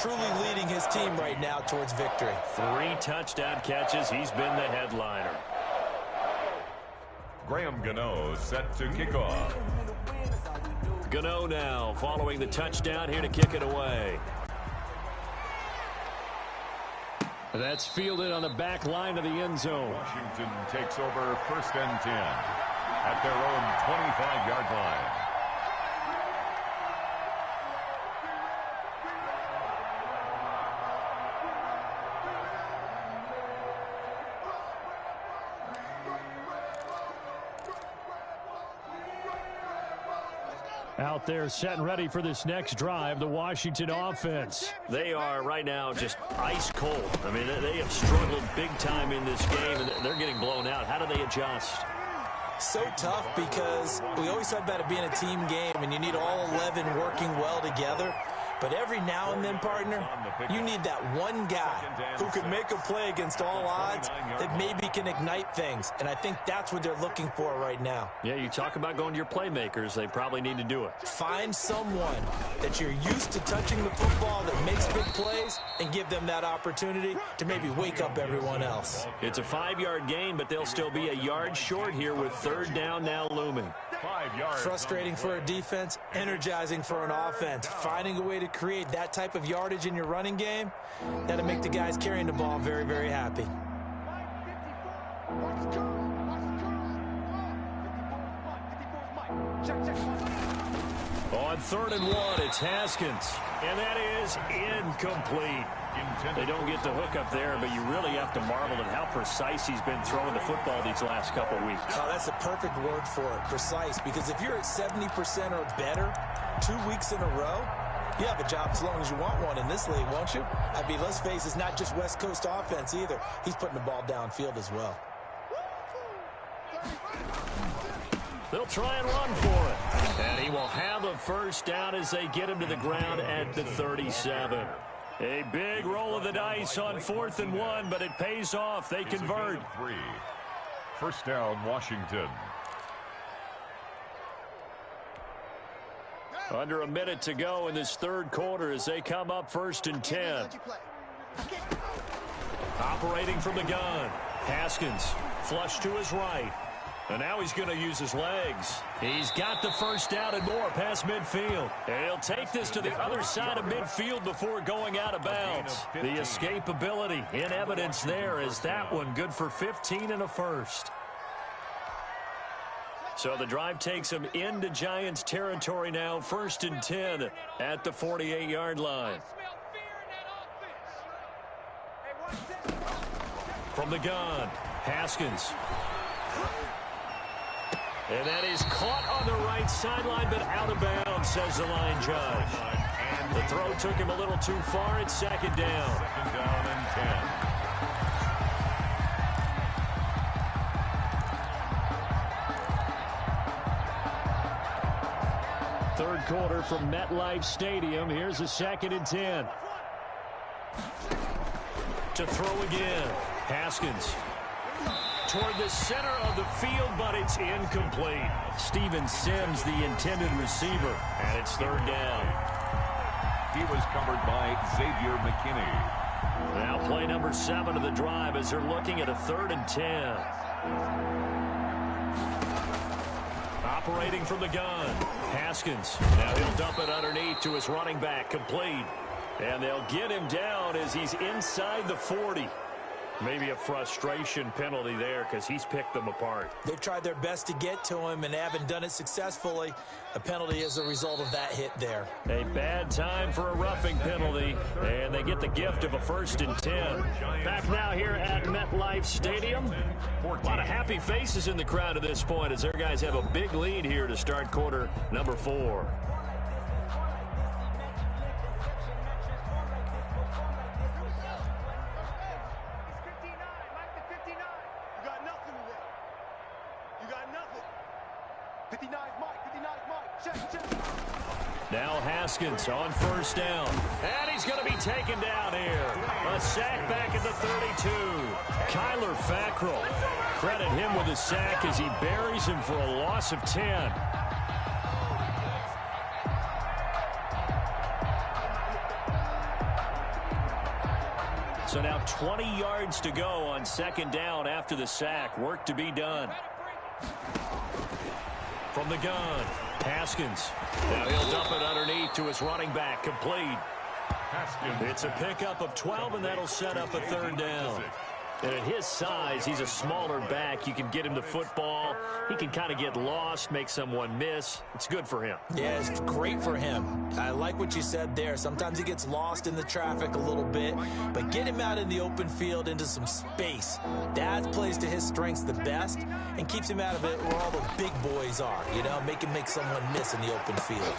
Truly leading his team right now towards victory. 3 touchdown catches. He's been the headliner. Graham Gano set to kick off. Gano now following the touchdown here to kick it away. That's fielded on the back line of the end zone. Washington takes over 1st and 10 at their own 25-yard line. Out there set and ready for this next drive, the Washington offense. They are right now just ice cold. I mean, they have struggled big time in this game, and they're getting blown out. How do they adjust? So tough because we always talk about it being a team game, and you need all 11 working well together. But every now and then, partner, you need that one guy who can make a play against all odds that maybe can ignite things. And I think that's what they're looking for right now. Yeah, you talk about going to your playmakers. They probably need to do it. Find someone that you're used to touching the football that makes big plays and give them that opportunity to maybe wake up everyone else. It's a 5-yard gain, but they'll still be a yard short here with 3rd down now looming. 5 yards. Frustrating for a defense, energizing for an offense. Finding a way to create that type of yardage in your running game, that'll make the guys carrying the ball very, very happy. On 3rd and 1, it's Haskins. And that is incomplete. They don't get the hook up there, but you really have to marvel at how precise he's been throwing the football these last couple weeks. Oh, that's the perfect word for it, precise. Because if you're at 70% or better 2 weeks in a row, you have a job as long as you want one in this league, won't you? I mean, let's face it, it's not just West Coast offense either. He's putting the ball downfield as well. They'll try and run for it. And he will have a 1st down as they get him to the ground at the 37. A big roll of the dice on 4th and 1, but it pays off. They convert. 3. 1st down, Washington. Under a minute to go in this 3rd quarter as they come up 1st and 10. Operating from the gun. Haskins flush to his right. And now he's going to use his legs. He's got the 1st down and more past midfield. And he'll take this to the other side of midfield before going out of bounds. The escapability in evidence there is that one good for 15 and a 1st. So the drive takes him into Giants territory now, 1st and 10 at the 48-yard line. From the gun, Haskins. And that is caught on the right sideline, but out of bounds, says the line judge. The throw took him a little too far. It's second down. Second down and 10. Third quarter from MetLife Stadium. Here's a second and 10. To throw again. Haskins toward the center of the field, but it's incomplete. Steven Sims, the intended receiver, and it's third down. He was covered by Xavier McKinney. Now play number 7 of the drive as they're looking at a 3rd and 10. Operating from the gun. Haskins. Now he'll dump it underneath to his running back. Complete. And they'll get him down as he's inside the 40. Maybe a frustration penalty there because he's picked them apart. They've tried their best to get to him and haven't done it successfully. A penalty is a result of that hit there. A bad time for a roughing penalty, and they get the gift of a 1st and 10. Back now here at MetLife Stadium. A lot of happy faces in the crowd at this point as their guys have a big lead here to start quarter number 4. Now Haskins on 1st down. And he's going to be taken down here. A sack back at the 32. Kyler Fackrell. Credit him with a sack as he buries him for a loss of 10. So now 20 yards to go on 2nd down after the sack. Work to be done. From the gun, Haskins. Now he'll dump it underneath to his running back. Complete. It's a pickup of 12, and that'll set up a 3rd down. And at his size, he's a smaller back. You can get him the football. He can kind of get lost, make someone miss. It's good for him. Yeah, it's great for him. I like what you said there. Sometimes he gets lost in the traffic a little bit, but get him out in the open field into some space. That plays to his strengths the best and keeps him out of it where all the big boys are, you know, make someone miss in the open field.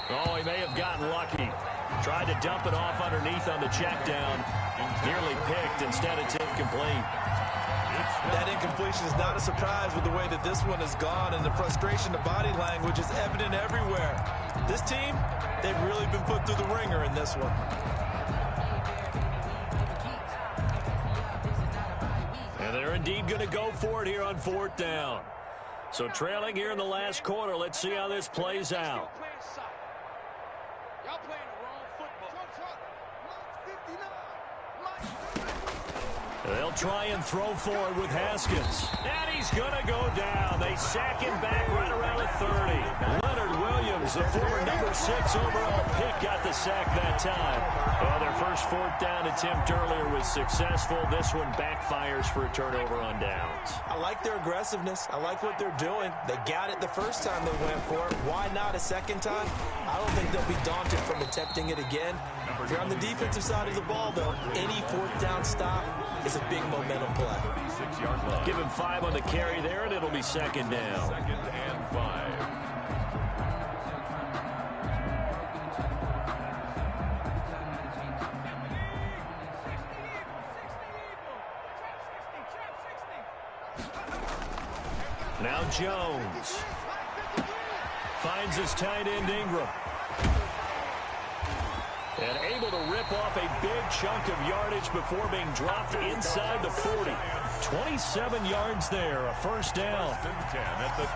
Oh, he may have gotten lucky. Tried to dump it off underneath on the check down. Nearly picked. Instead, it's incomplete. That incompletion is not a surprise with the way that this one has gone, and the frustration, the body language is evident everywhere. This team, they've really been put through the ringer in this one. And they're indeed going to go for it here on 4th down. So trailing here in the last quarter. Let's see how this plays out. Y'all playing the wrong football. They'll try and throw forward with Haskins. And he's going to go down. They sack him back right around the 30. Leonard Williams, the former number 6 overall pick, got the sack that time. Well, their first 4th down attempt earlier was successful. This one backfires for a turnover on downs. I like their aggressiveness. I like what they're doing. They got it the first time they went for it. Why not a second time? I don't think they'll be daunted from attempting it again. If you're on the defensive side of the ball, though, any 4th down stop is a big momentum play. Give him 5 on the carry there, and it'll be 2nd down. 2nd and 5. Now Jones finds his tight end Ingram. And able to rip off a big chunk of yardage before being dropped inside the 40. 27 yards there, a 1st down.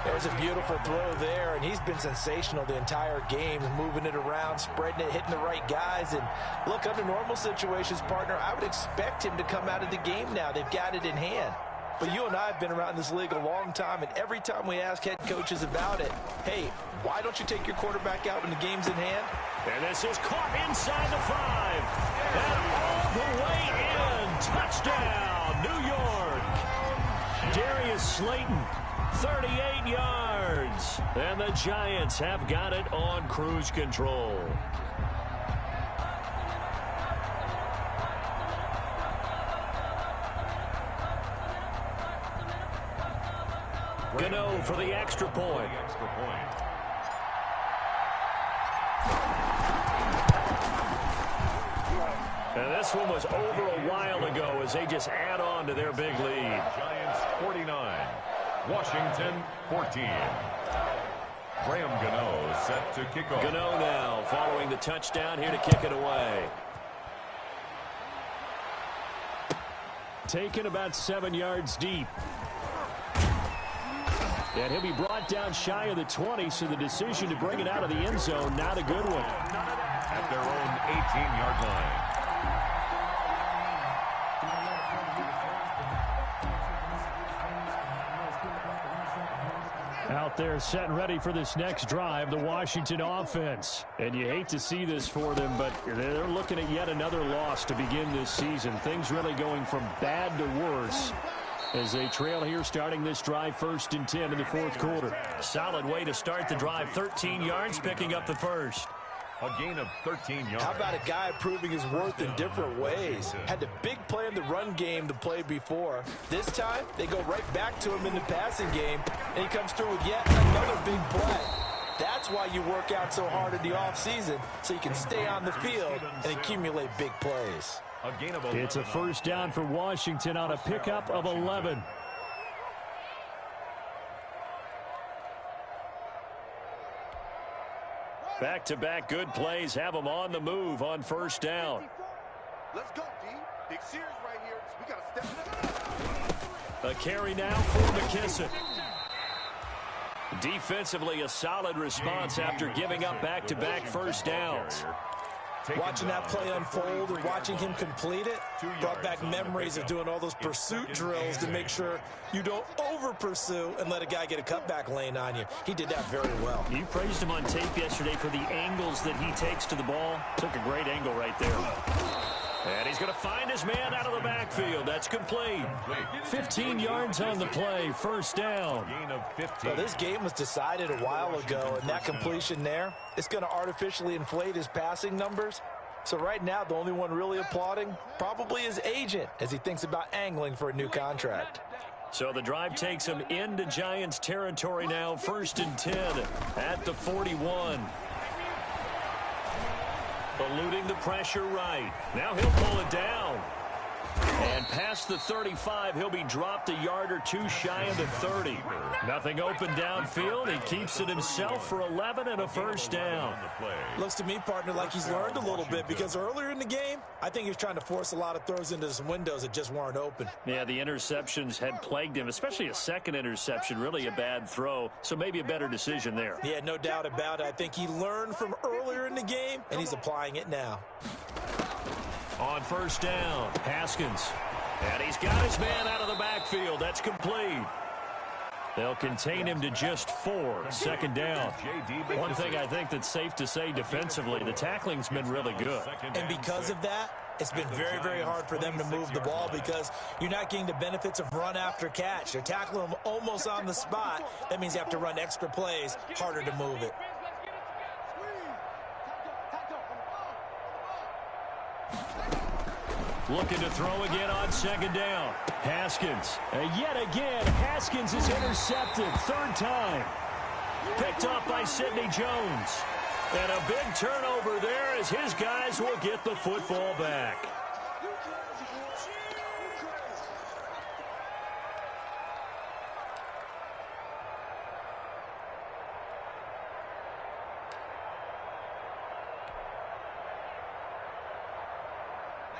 There's a beautiful throw there, and he's been sensational the entire game, moving it around, spreading it, hitting the right guys. And look, under normal situations, partner, I would expect him to come out of the game now. They've got it in hand. But you and I have been around this league a long time, and every time we ask head coaches about it, hey, why don't you take your quarterback out when the game's in hand? And this is caught inside the 5. And all the way in. Touchdown, New York. Darius Slayton, 38 yards. And the Giants have got it on cruise control. Gano for the extra point. And this one was over a while ago as they just add on to their big lead. Giants 49, Washington 14. Graham Gano set to kick off. Gano now following the touchdown here to kick it away. Taken about 7 yards deep. And he'll be brought down shy of the 20, so the decision to bring it out of the end zone, not a good one. At their own 18-yard line. Out there set and ready for this next drive, the Washington offense. And you hate to see this for them, but they're looking at yet another loss to begin this season. Things really going from bad to worse as they trail here starting this drive 1st and 10 in the 4th quarter. Solid way to start the drive. 13 yards, picking up the first. A gain of 13 yards. How about a guy proving his worth in different ways? Had the big play in the run game the play before. This time, they go right back to him in the passing game, and he comes through with yet another big play. That's why you work out so hard in the offseason, so you can stay on the field and accumulate big plays. A gain of 11. It's a first down for Washington on a pickup of 11. Back-to-back good plays have them on the move on first down. Let's go, D. Big series right here. We got to step it up. A carry now for McKissick. Defensively, a solid response after giving up back-to-back first downs. Watching that play unfold and watching him complete it brought back memories of doing all those pursuit drills to make sure you don't over-pursue and let a guy get a cutback lane on you. He did that very well. You praised him on tape yesterday for the angles that he takes to the ball. Took a great angle right there. And he's going to find his man out of the backfield. That's complete. 15 yards on the play, first down. Gain of 15. Well, this game was decided a while ago, and that completion there, it's going to artificially inflate his passing numbers. So right now, the only one really applauding probably his agent as he thinks about angling for a new contract. So the drive takes him into Giants territory now, 1st and 10 at the 41. Eluding the pressure right. Now he'll pull it down. And past the 35, he'll be dropped a yard or two shy of the 30. Nothing open downfield. He keeps it himself for 11 and a first down. Looks to me, partner, like he's learned a little bit because earlier in the game, I think he was trying to force a lot of throws into some windows that just weren't open. Yeah, the interceptions had plagued him, especially a second interception, really a bad throw. So maybe a better decision there. Yeah, no doubt about it. I think he learned from earlier in the game, and he's applying it now. On first down, Haskins. And he's got his man out of the backfield. That's complete. They'll contain him to just 4. Second down. One thing I think that's safe to say defensively, the tackling's been really good. And because of that, it's been very, very hard for them to move the ball because you're not getting the benefits of run after catch. They're tackling him almost on the spot. That means you have to run extra plays, harder to move it. Looking to throw again on second down. Haskins. Yet again, Haskins is intercepted. 3rd time. Picked off by Sidney Jones. And a big turnover there as his guys will get the football back.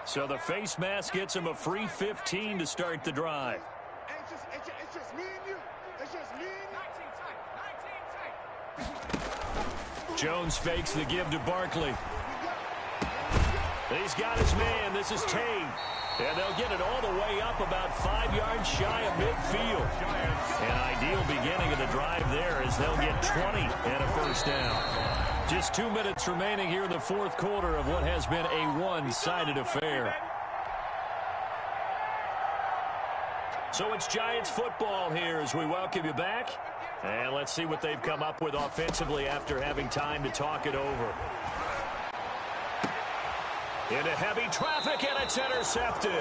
So the face mask gets him a free 15 to start the drive. It's just me and you. It's just me and you. Jones fakes the give to Barkley. He's got his man. This is Tate. And they'll get it all the way up about 5 yards shy of midfield. An ideal beginning of the drive there as they'll get 20 and a first down. Just 2 minutes remaining here in the 4th quarter of what has been a one-sided affair. So it's Giants football here as we welcome you back. And let's see what they've come up with offensively after having time to talk it over. Into heavy traffic, and it's intercepted.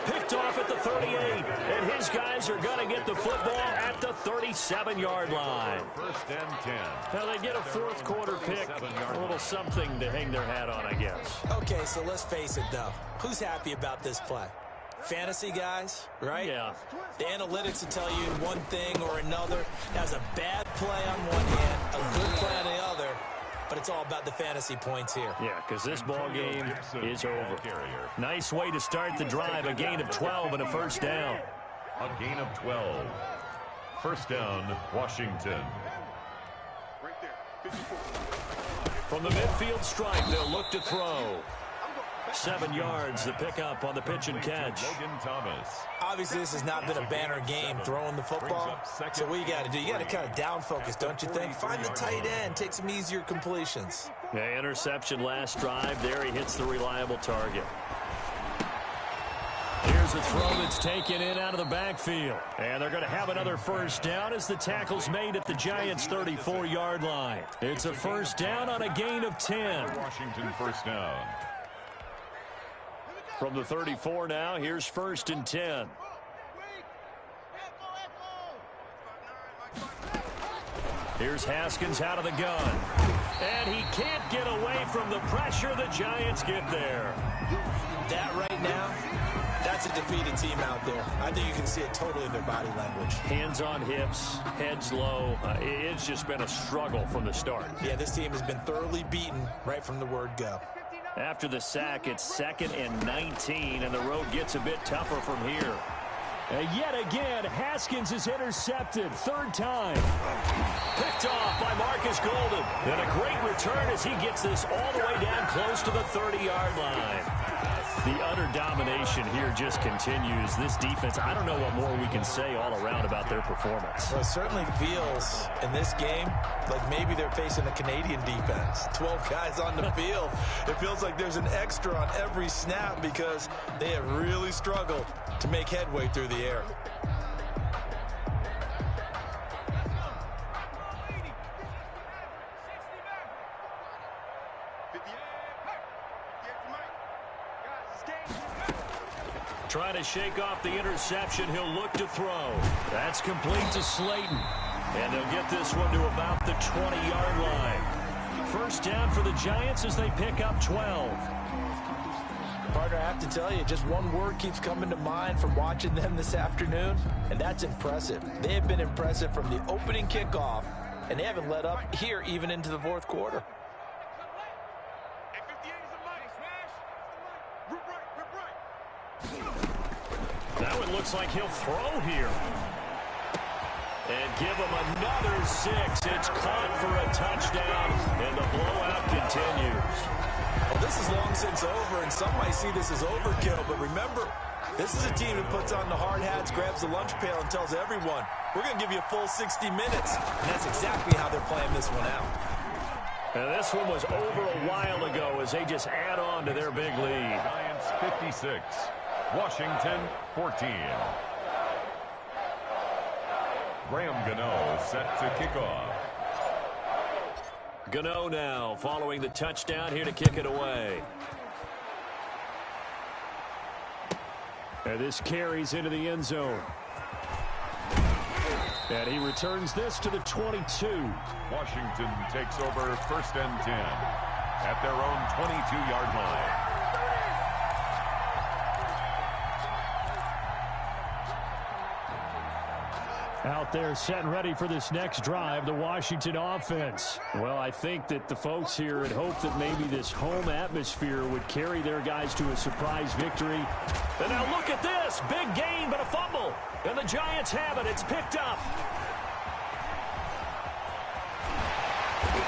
Picked off at the 38, and his guys are going to get the football at the 37-yard line. First and 10. Now they get a fourth quarter pick, a little something to hang their hat on, I guess. Okay, so let's face it, though. Who's happy about this play? Fantasy guys, right? Yeah. The analytics will tell you one thing or another. That's a bad play on one hand, a good play on the other, but it's all about the fantasy points here. Yeah, because this ball game is over. Nice way to start the drive, a gain of 12 and a first down. A gain of 12. First down, Washington. Right there. 54. From the midfield stripe, they'll look to throw. 7 yards, the pickup on the pitch and catch. Logan Thomas. Obviously, this has not been a banner game throwing the football. So what you got to do, you got to kind of down focus, don't you think? Find the tight end, take some easier completions. Yeah, interception last drive. There he hits the reliable target. Here's a throw that's taken in out of the backfield. And they're going to have another first down as the tackle's made at the Giants' 34-yard line. It's a first down on a gain of 10. Washington first down. From the 34 now, here's first and 10. Here's Haskins out of the gun. And he can't get away from the pressure. The Giants get there. That right now, that's a defeated team out there. I think you can see it totally in their body language. Hands on hips, heads low. It's just been a struggle from the start. Yeah, this team has been thoroughly beaten right from the word go. After the sack, it's 2nd and 19, and the road gets a bit tougher from here. And yet again, Haskins is intercepted. 3rd time. Picked off by Marcus Golden. And a great return as he gets this all the way down close to the 30-yard line. The utter domination here just continues. This defense, I don't know what more we can say all around about their performance. Well, it certainly feels in this game like maybe they're facing a Canadian defense. 12 guys on the field. It feels like there's an extra on every snap because they have really struggled to make headway through the air. Trying to shake off the interception. He'll look to throw. That's complete to Slayton. And they'll get this one to about the 20-yard line. First down for the Giants as they pick up 12. Partner, I have to tell you, just one word keeps coming to mind from watching them this afternoon, and that's impressive. They have been impressive from the opening kickoff, and they haven't let up here even into the 4th quarter. That one looks like he'll throw here. And give him another 6. It's caught for a touchdown, and the blowout continues. Well, this is long since over, and some might see this as overkill, but remember, this is a team that puts on the hard hats, grabs the lunch pail, and tells everyone, we're going to give you a full 60 minutes. And that's exactly how they're playing this one out. And this one was over a while ago as they just add on to their big lead. Giants 56. Washington 14. Graham Gano set to kick off. Gano now following the touchdown here to kick it away. And this carries into the end zone. And he returns this to the 22. Washington takes over first and 10 at their own 22-yard line. Out there set and ready for this next drive, the Washington offense. Well, I think that the folks here had hoped that maybe this home atmosphere would carry their guys to a surprise victory. And now look at this. Big gain, but a fumble. And the Giants have it. It's picked up.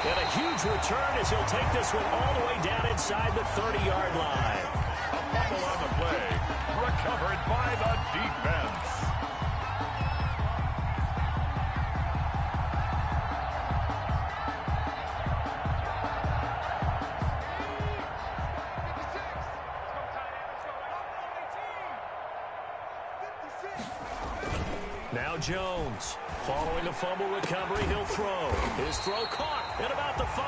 And a huge return as he'll take this one all the way down inside the 30-yard line. A fumble on the play. Recovered by the defense. Now Jones, following a fumble recovery, he'll throw. His throw caught at about the 5.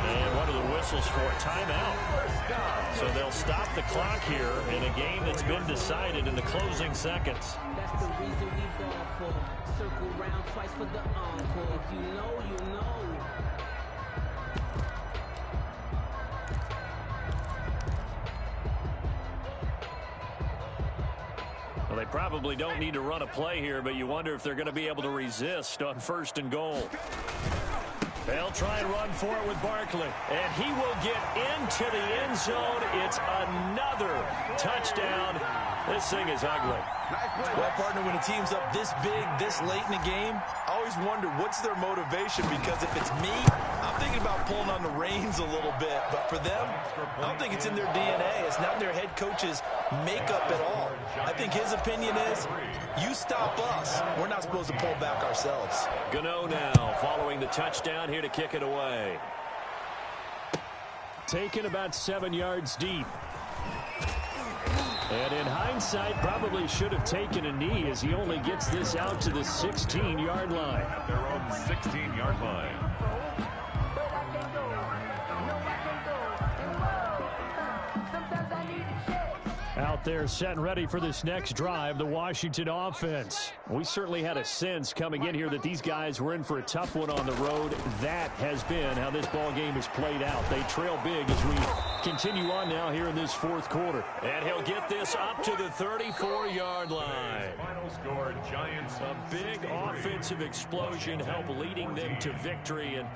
And what do the whistles whistles for a timeout. So they'll stop the clock here in a game that's been decided in the closing seconds. That's the reason we ball for. Circle round twice for the encore. If you know, you know. Well, they probably don't need to run a play here, but you wonder if they're going to be able to resist on 1st and goal. They'll try and run for it with Barkley. And he will get into the end zone. It's another touchdown. This thing is ugly. Well, partner, when a team's up this big, this late in the game, I always wonder what's their motivation, because if it's me, I'm thinking about pulling on the reins a little bit. But for them, I don't think it's in their DNA. It's not their head coach's makeup at all. I think his opinion is, you stop us. We're not supposed to pull back ourselves. Gano now following the touchdown here to kick it away. Taken about 7 yards deep. And in hindsight, probably should have taken a knee, as he only gets this out to the 16-yard line. At their own 16-yard line. Out there set and ready for this next drive, the Washington offense. We certainly had a sense coming in here that these guys were in for a tough one on the road. That has been how this ball game has played out. They trail big as we continue on now here in this 4th quarter. And he'll get this up to the 34-yard line. Final score, Giants. A big offensive explosion helped leading them to victory. And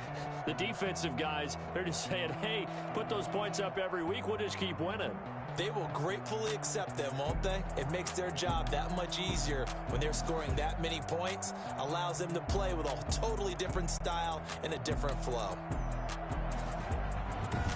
the defensive guys, they're just saying, hey, put those points up every week. We'll just keep winning. They will gratefully accept them, won't they? It makes their job that much easier when they're scoring that many points. Allows them to play with a totally different style and a different flow.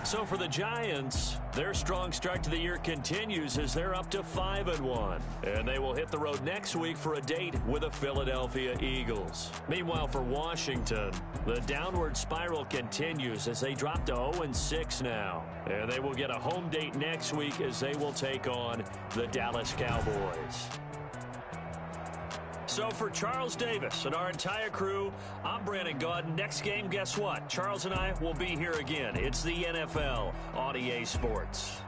So for the Giants, their strong start to the year continues as they're up to 5-1. And they will hit the road next week for a date with the Philadelphia Eagles. Meanwhile, for Washington, the downward spiral continues as they drop to 0-6 now. And they will get a home date next week as they will take on the Dallas Cowboys. So for Charles Davis and our entire crew, I'm Brandon Gaudin. Next game, guess what? Charles and I will be here again. It's the NFL on EA Sports.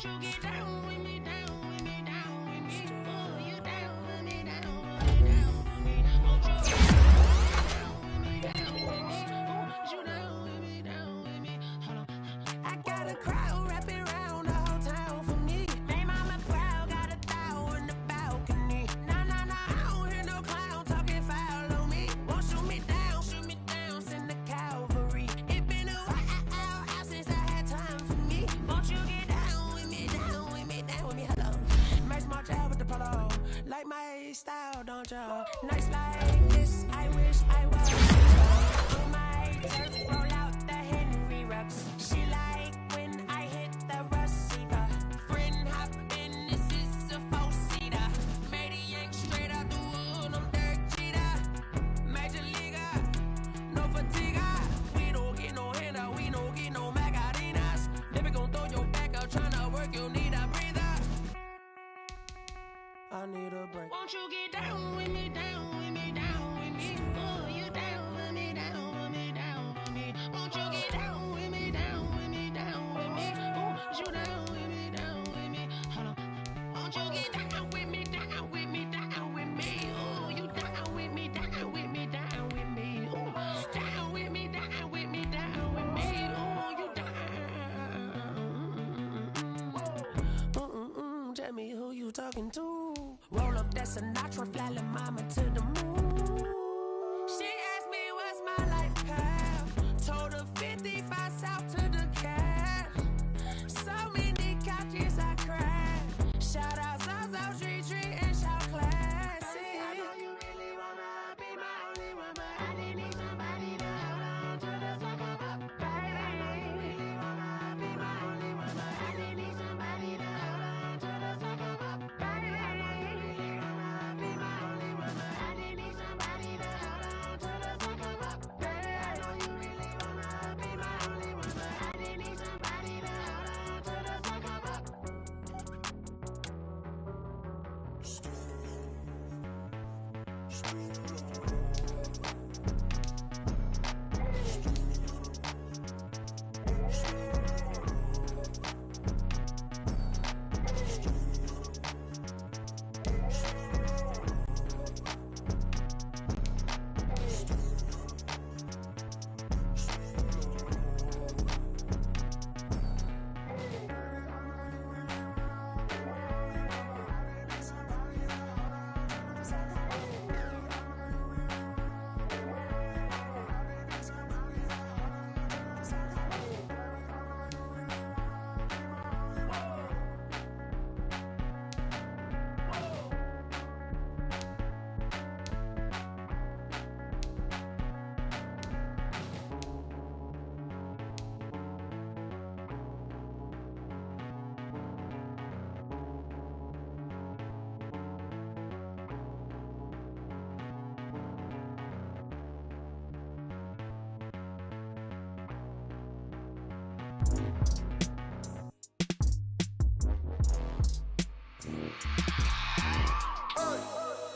Won't you get down with me, down with me, down with me? Oh, you down with me, down with me, down with me? Won't you get down with me, down with me? Oh, you down with me, down with me? Hold on. I got a crowd wrapping around the whole town for me. They mama proud, got a thou in the balcony. Nah, nah, nah, I don't hear no clown talking foul on me. Won't shoot me down, send the cavalry. It been a while since I had time for me. Won't you get down with me, down with me, down with me? Hello. Max March out with the polo. Like my style, don't you? Nice like this, I wish I was. On my turf, roll out the Henry Rux. She like when I hit the receiver. Friend hop in, this is a four-seater. Made a yank straight out the wood, I'm Derek Jeter. Major leaguer, no fatigue. We don't get no handout, we don't get no Macarinas. Never gon' throw your back out, tryna work, you need a breather. I need a break. Won't you get down with me, down with me, down with me? Oh, you down with me, down with me, down with me? Won't you get down with me, down with me, down with me? Oh, you down with me, down with me? Hold on. Won't you get down with me, down with me, down with me? Oh, you down with me, down with me, down with me? Oh, down with me, down with me, down with me? Oh, you down. Tell me who you talking to. Roll up that Sinatra, fly la mama to the moon. She asked me what's my life path. Told her 55 south to the cat. So many couches I cried. Shout out South Street and shout classic. I know you really wanna be my only one, but I didn't need somebody to hold on to the sucker up. Baby, I know you really wanna be my only one, but I didn't need somebody to hold on to the sucker up. Baby, I know you really wanna be my only one, but I didn't need somebody to hold on to the sucker up. Baby, I know you really wanna be my only one, but I didn't need somebody to hold on to the sucker up.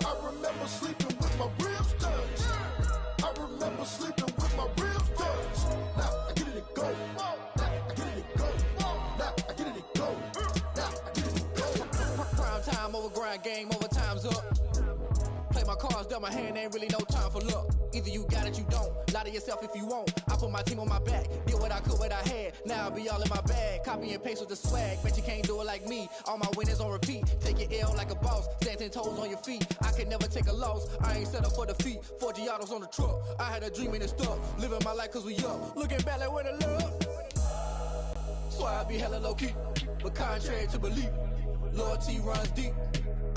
I remember sleeping with my ribs touched. I remember sleeping with my ribs touched. Now I get it to go. Now I get it to go. Now I get it to go. Now I get it to go. Prime time over grind game, over time's up. Play my cards, dealt my hand, ain't really no time for luck. Either you got it, you don't. Lie to yourself if you won't. I put my team on my back, did what I could, what I had. Now I be all in my bag, copy and paste with the swag. Bet you can't do it like me. All my winners on repeat. Take your L like a boss, stand 10 toes on your feet. I can never take a loss. I ain't set up for defeat. 4 Giottos on the truck. I had a dream and it stuck. Living my life cause we up. Looking back like where the love. So I be hella low key, but contrary to belief, loyalty runs deep.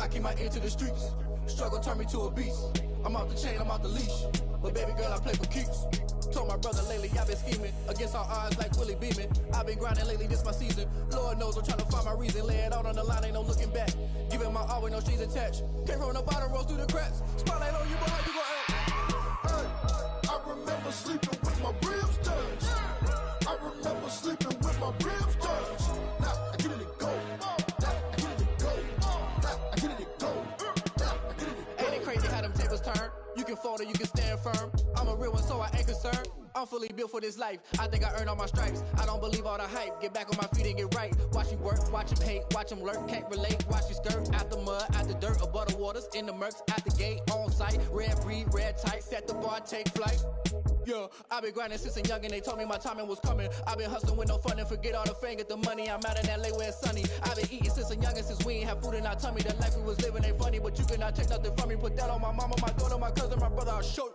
I keep my ear to the streets. Struggle turned me to a beast. I'm off the chain, I'm off the leash. But baby girl, I play for keeps. Told my brother lately, I've been scheming against all odds like Willie Beeman. I've been grinding lately, this my season. Lord knows I'm trying to find my reason. Lay it out on the line, ain't no looking back. Giving my all with no strings attached. Came from the bottom, rose through the cracks. Spotlight on you, but how you gon' act? Hey, I remember sleeping with my ribs touched. I remember sleeping with my ribs touched. Now I get it to go. Now I get it to go. Now I get it to go. Now I get it to go. Ain't it crazy how them tables turn? You can fold or you can stand firm. I'm a real one, so I ain't concerned. I'm fully built for this life. I think I earned all my stripes. I don't believe all the hype. Get back on my feet and get right. Watch me work, watch him hate, watch him lurk. Can't relate, watch me skirt. Out the mud, out the dirt, above the waters, in the murks, out the gate, on site. Red breed, red tight, set the bar, take flight. Yeah, I been grinding since a youngin', they told me my timing was coming. I been hustling with no fun and forget all the fame, get the money. I'm out in LA where it's sunny. I been eating since a youngin', since we ain't have food in our tummy. The life we was living ain't funny, but you cannot take nothing from me. Put that on my mama, my daughter, my cousin, my brother, I'll show you.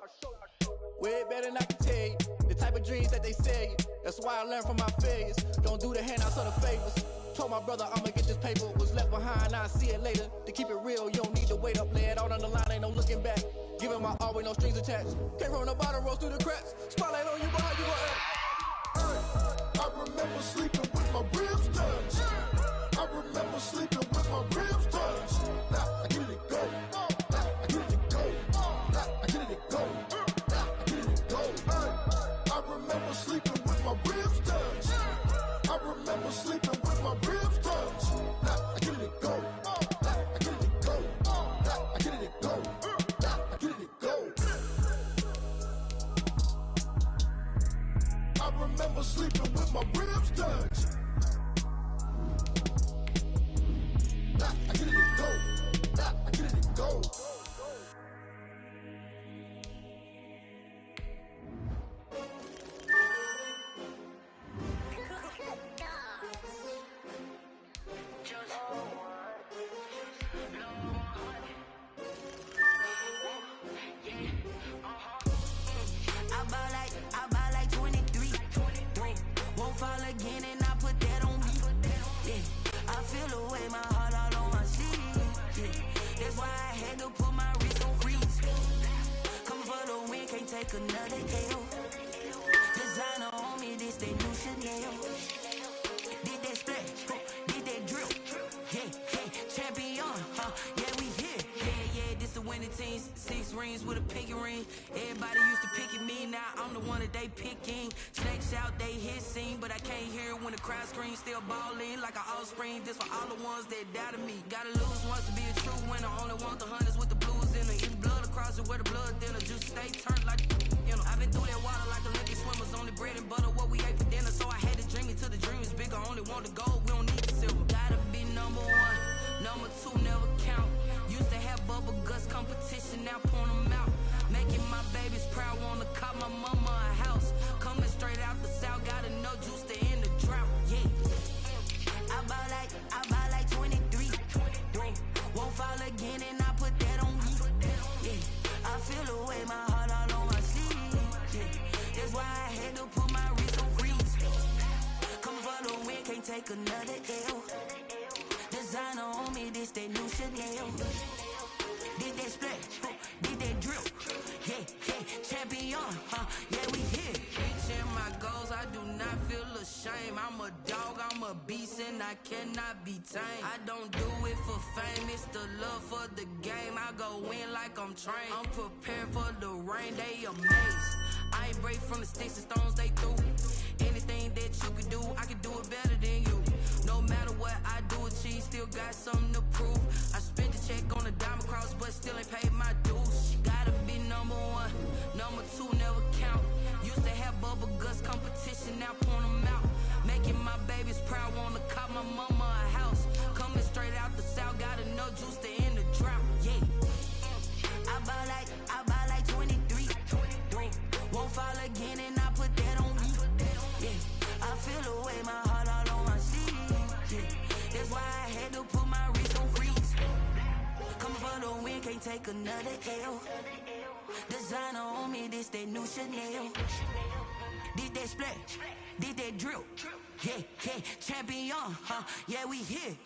Way better than I can tell you. The type of dreams that they sell you. That's why I learned from my failures. Don't do the handouts or the favors. Told my brother I'ma get this paper. Was left behind, I'll see it later. To keep it real, you don't need to wait up. Lay it out on the line, ain't no looking back. Giving my all with no strings attached. Came from the bottom, rose through the cracks. Spotlight on you, but how you gon' act? I remember sleeping with my ribs touched. I remember sleeping with my ribs touched. Now I get it go. Now I get it go. Now I get it go. Now I get it go. I remember sleeping with my ribs touched. I remember sleeping with my ribs touched. Now I get it go. Now I get it go. Now I get it go. Now I get it go. I remember sleeping with my ribs touched. Now I get it go. Now I get it go. I buy like 23. Won't fall again and I put that on me. Yeah, I feel the way my heart all on my sleeve. Yeah, that's why I had to put my wrist on freeze. Coming for the win, can't take another L. Designer on me, this they new Chanel. Did that splash, did that drill. Yeah, champion, yeah, we here. Yeah, this the winning team. 6 rings with a pinky ring. Everybody used to pick at me, now I'm the one that they picking. Snakes out, they hit scene, but I can't hear it when the crowd screams. Still ballin' like an offspring. This for all the ones that doubted me. Gotta lose once to be a true winner. Only want the hunters with the blues in it. Eat blood across it where the blood thinner. Juice stay turned like, you know. I've been through that water like Olympic swimmers. Only bread and butter, what we ate for dinner. So I had to dream it till the dream is bigger. Only want the gold, we don't need the silver. Gotta be number 1, number 2 never count. Used to have bubble guts competition, now point them out. Making my babies proud, wanna call my mama a house. Coming straight out the south, gotta know juice to end the drought. Yeah, I buy like 23. Won't fall again and I put that on me. Yeah, I feel the way my heart all on my sleeve. Yeah, that's why I had to put my wrist on freeze. Coming for the win, can't take another L. Designer on me, this that new Chanel. Did that splash, did that drill. Yeah, champion, yeah, we here. Reaching my goals, I do not feel ashamed. I'm a dog, I'm a beast, and I cannot be tamed. I don't do it for fame, it's the love for the game. I go in like I'm trained. I'm prepared for the rain, they amazed. I ain't break from the sticks and stones they threw. Anything that you can do, I can do it better than you. No matter what I do, achieve, still got something to prove. I spent the check on a diamond cross, but still ain't paid my dues. Gotta be number 1, number 2 never count. Used to have bubble guts competition, now point them out. Making my babies proud, wanna call my mama a house. Coming straight out the south, gotta know juice to end the drought. Yeah, I buy like 23. Won't fall again and I put that on me. Yeah, I feel the way my heart all on my sleeve. Yeah, that's why I had to put my wrist on freeze. Coming for the win, can't take another L. Designer on me, this that new Chanel. Did that splash, did that drill. Yeah, champion, yeah, we here.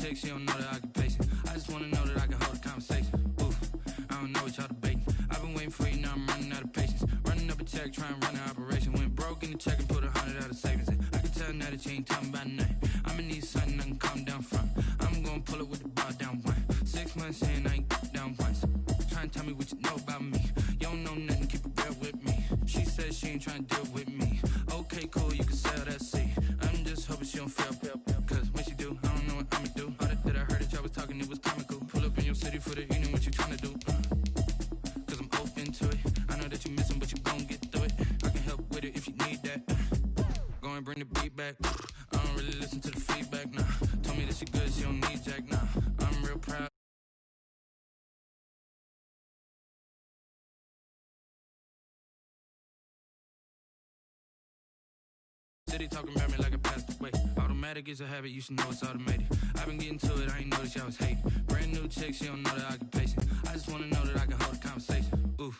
chick, she don't know the occupation. I just wanna know that I can hold a conversation. Ooh, I don't know what y'all debating. I've been waiting for you, now I'm running out of patience. Running up a check, trying to run an operation. Went broke in the check and put 100 out of savings in. I can tell now that you ain't talking about nothing. I'ma need something I can calm down from. I'm gonna pull it with the bar down one. 6 months in, I ain't down once. Trying to tell me what you know about me. You don't know nothing, keep it real with me. She says she ain't trying to deal with me. Okay, cool, you can sell that seed. I'm just hoping she don't fail. Cause when she do, I don't know what I'ma do. All that I heard that y'all was talking, it was comical. Pull up in your city for the evening, what you tryna do? Cause I'm open to it. I know that you missing, but you gon' get through it. I can help with it if you need that. Go and bring the beat back. I don't really listen to the feedback, nah. Told me that she good, she don't need Jack, nah. I'm real proud. City talking about me like I passed away. Automatic is a habit, you should know it's automated. I've been getting to it, I ain't noticed y'all was hating. Brand new chick, she don't know the occupation. I just wanna know that I can hold a conversation. Ooh,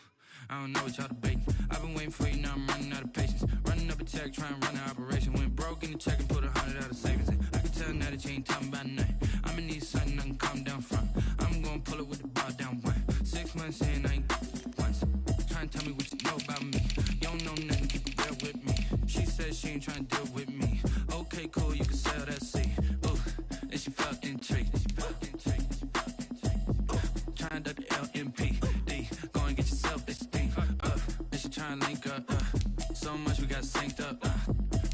I don't know what y'all debating. I've been waiting for you, now I'm running out of patience. Running up a check, trying to run an operation. Went broke in the check and put 100 out of savings in. I can tell now that you ain't talking about nothing. I'ma need something I can calm down from. I'm gonna pull it with the bar down one. 6 months in, I ain't once. Trying to tell me what you know about me. You don't know nothing, keep it real with me. She says she ain't trying to deal with me. Okay, cool, you can sell that seed. Ooh, and she felt intrigued. Trying to duck the LMPD. Go and get yourself esteem. And she trying to link up. So much we got synced up.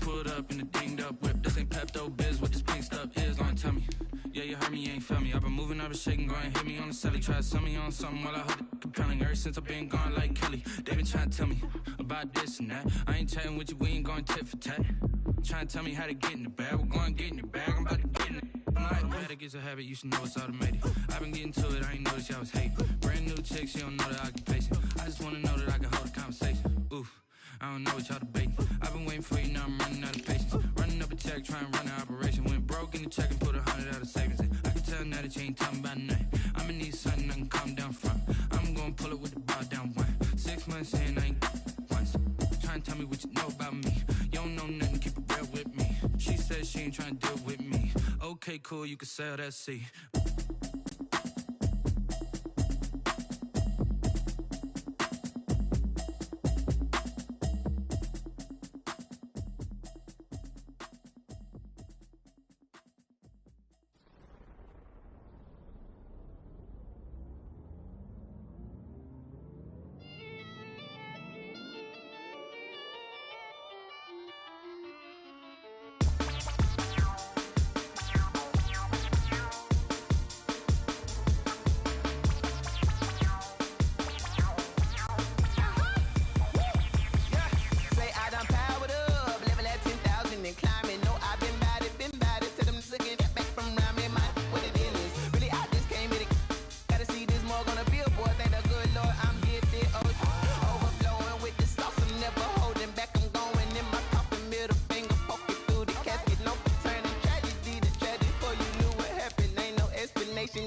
Pulled up in the dinged up whip. This ain't Pepto Biz, what this pink stuff is. Gonna tell me. Yeah, you heard me, you ain't felt me. I've been moving, I've been shaking, go and hit me on the celly. Try to sell me on something while I hold it compelling. Ever since I've been gone like Kelly, they been trying to tell me about this and that. I ain't chatting with you, we ain't going tit for tat. Trying to tell me how to get in the bag, we're going to get in the bag, I'm about to get in it. Automatic is a habit, you should know it's automated. I've been getting to it, I ain't noticed y'all was hating. Brand new chick, she don't know the occupation. I just wanna know that I can hold a conversation. Ooh, I don't know what y'all debating. I've been waiting for you, now I'm running out of patience. Running up a check, trying to run an operation. Went broke in the check and put 100 out of savings in. I can tell now that you ain't talking about nothing. I'ma need something I can calm down from. I'm gonna pull it with the bar down one. 6 months in, I ain't once. Trying to tell me what you know about me. You don't know nothing, keep it real with me. She says she ain't trying to deal with me. Okay, cool, you can sell that seed.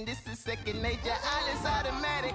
This is second nature, all is automatic.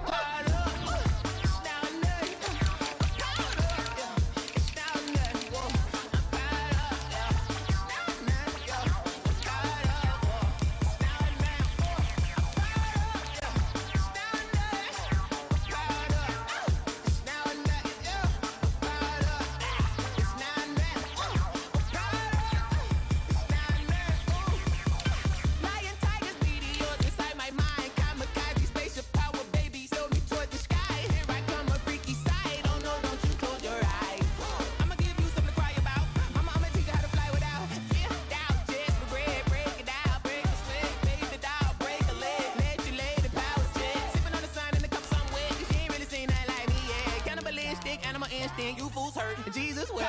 You fools hurt. Jesus will.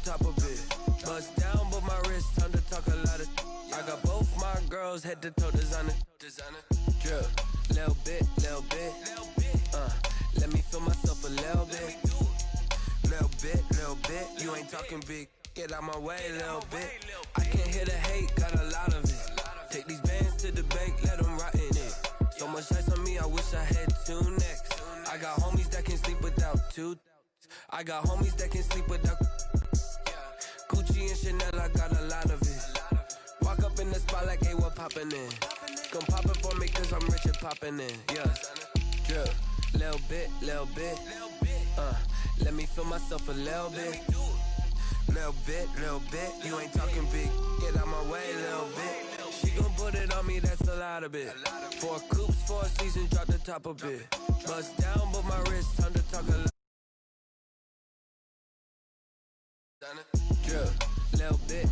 top of it. Bust down, but my wrist, time to talk a lot of. I got both my girls head to toe designer. Drip, little bit. Let me feel myself a little bit. Little bit. You ain't talking big. Get out my way, little bit. I can't hear the hate, got a lot of it. Take these bands to the bank, let them rot in it. So much ice on me, I wish I had two necks. I got homies that can sleep without two. I got homies that can sleep without. Gucci and Chanel, I got a lot of it. Walk up in the spot like, hey, what poppin' in? Come pop it for me, cause I'm rich and poppin' in. Yeah, drip, little bit. Let me feel myself a little bit. Little bit. You ain't talking big. Get out my way, little bit. She gon' put it on me, that's a lot of it. 4 coops, 4 seasons, drop the top a bit. Bust down, but my wrist, time to talk a lot. Drip, little bit.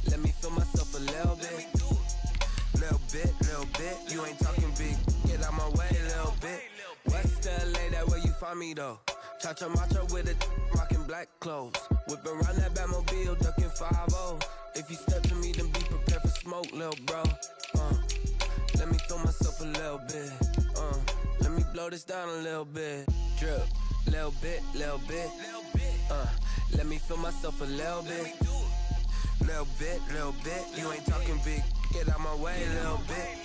Let me feel myself a little bit. Little bit. You ain't talking big. Get out my way, little bit. West LA, that where you find me though. Cha-cha matcha with a rockin' black clothes. Whip around that Batmobile, ducking 5-0. If you step to me, then be prepared for smoke, lil' bro. Let me feel myself a little bit. Let me blow this down a little bit. Drip, little bit. Let me feel myself a little bit. Little bit. You ain't talking big. Get out my way, little bit.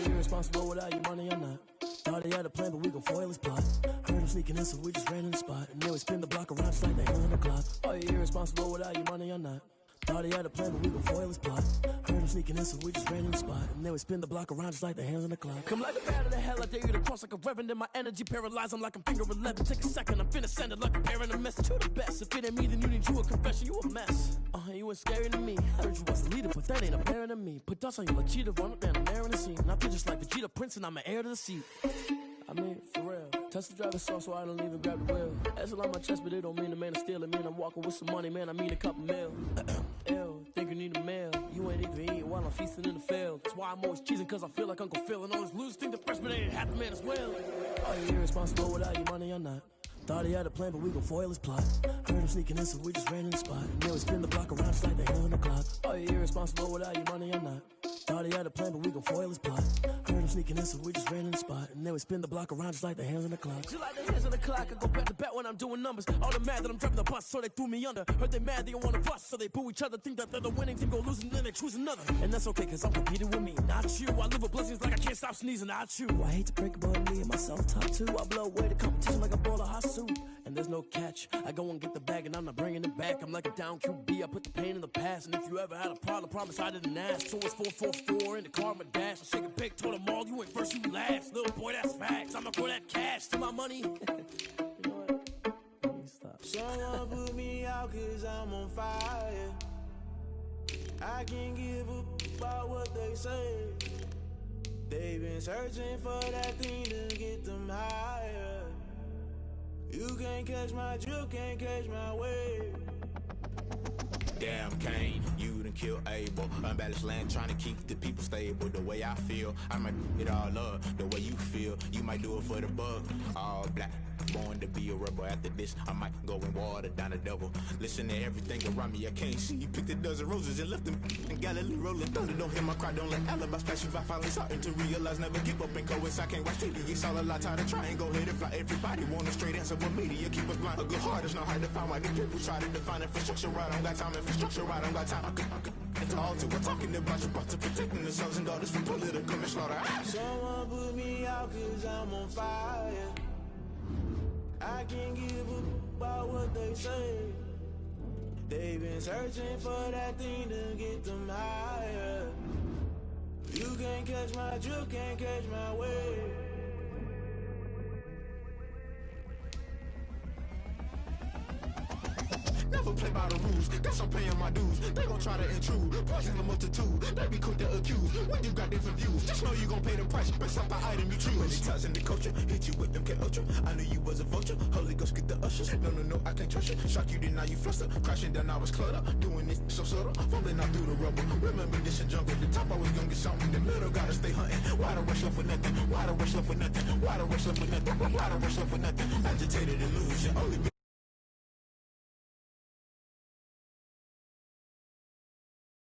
Irresponsible without your money or not. Thought he had a plan, but we gon' foil his plot. Heard him sneaking in, so we just ran in the spot. And then we spin the block around just like the hands on the clock. Are you irresponsible without your money or not? Thought he had a plan, but we gon' foil his plot. Heard him sneaking in, so we just ran in the spot. And then we spin the block around just like the hands on the clock. Come like a bat of the hell, I dare you to cross like a reverend. In my energy paralyzed, I'm like I'm finger 11. Take a second, I'm finna send it like a parent a message. You the best, if it ain't me, then you need you a confession. You a mess, you ain't scary to me. Heard you was a leader, but that ain't apparent to me. Put dust on you like cheetah, run up down the air in the scene. I feel just like Vegeta Prince, and I'm an heir to the seat. I mean, for real. Touch the driver's soft, so I don't even grab the wheel. That's on my chest, but it don't mean the man is stealing. Man, I'm walking with some money, man, I mean a couple mil. Ew, think you need a meal. You ain't even eating while I'm feasting in the field. That's why I'm always cheesing, cause I feel like Uncle Phil. And all those losers think the freshman ain't half the man as well. Are you irresponsible without your money or not? Thought he had a plan, but we gon' foil his plot. Heard him sneaking in, so we just ran in the spot. And then we spin the block around just like the hands on the clock. Are you irresponsible without your money or not? Thought he had a plan, but we gon' foil his plot. Heard him sneaking in, so we just ran in the spot. And then we spin the block around just like the hands on the clock. Just like the hands on the clock, I go back to back when I'm doing numbers. All the mad that I'm driving the bus, so they threw me under. Heard they mad, they don't wanna bust, so they boo each other. Think that they're the winning team, go losing, then they choose another. And that's okay, cause I'm competing with me, not you. I live with blessings like I can't stop sneezing, not you. I hate to break it, but me and myself top two. I blow away the competition like a bowl of hot soup. And there's no catch. I go and get the bag and I'm not bringing it back. I'm like a down QB, I put the pain in the past. And if you ever had a problem, promise I didn't ask. So it's 444 in the car, my dash. I shake a big, told them all, you ain't first, you last. Little boy, that's facts. I'ma throw that cash to my money. You know what? Let me stop. Someone put me out cause I'm on fire. I can't give a about what they say. They've been searching for that thing to get them higher. You can't catch my drift, can't catch my wave. Damn Kane, you done killed Abel. Unbalanced land trying to keep the people stable. The way I feel, I might it all up. The way you feel, you might do it for the buck. All black, born to be a rebel. After this, I might go and water down the devil. Listen to everything around me, I can't see. Picked a dozen roses and left them in Galilee rolling thunder. Don't hear my cry, don't let alibis flash. If I finally starting to realize, never give up and coincide. I can't watch TV, it's all a lot. Tired of trying, go ahead and fly. Everybody want a straight answer, but media keep us blind. A good heart is not hard to find. Why these people try to define infrastructure right? I don't got time, infrastructure right, I don't got time. I could it's all to we're talking about you, about to protecting the sons and daughters from political manslaughter. Someone put me out cause I'm on fire. I can't give a about what they say. They've been searching for that thing to get them higher. You can't catch my drift, can't catch my wave. Never play by the rules, guess I'm paying my dues. They gon' try to intrude, poison the multitude. They be quick to accuse when you got different views. Just know you gon' pay the price based off the item you choose. Many times in the culture, hit you with MK Ultra. I knew you was a vulture. Holy Ghost get the ushers. No, I can't trust you. Shock you, then now you fluster. Crashing down, I was clutter. Doing this so subtle. Fumbling out through the rubble. Remember this in jungle. The top I was gonna get something. The middle gotta stay hunting. Why the rush love for nothing? Why the rush love for nothing? Why the rush love for nothing? Why the rush love for nothing? Agitated illusion. Only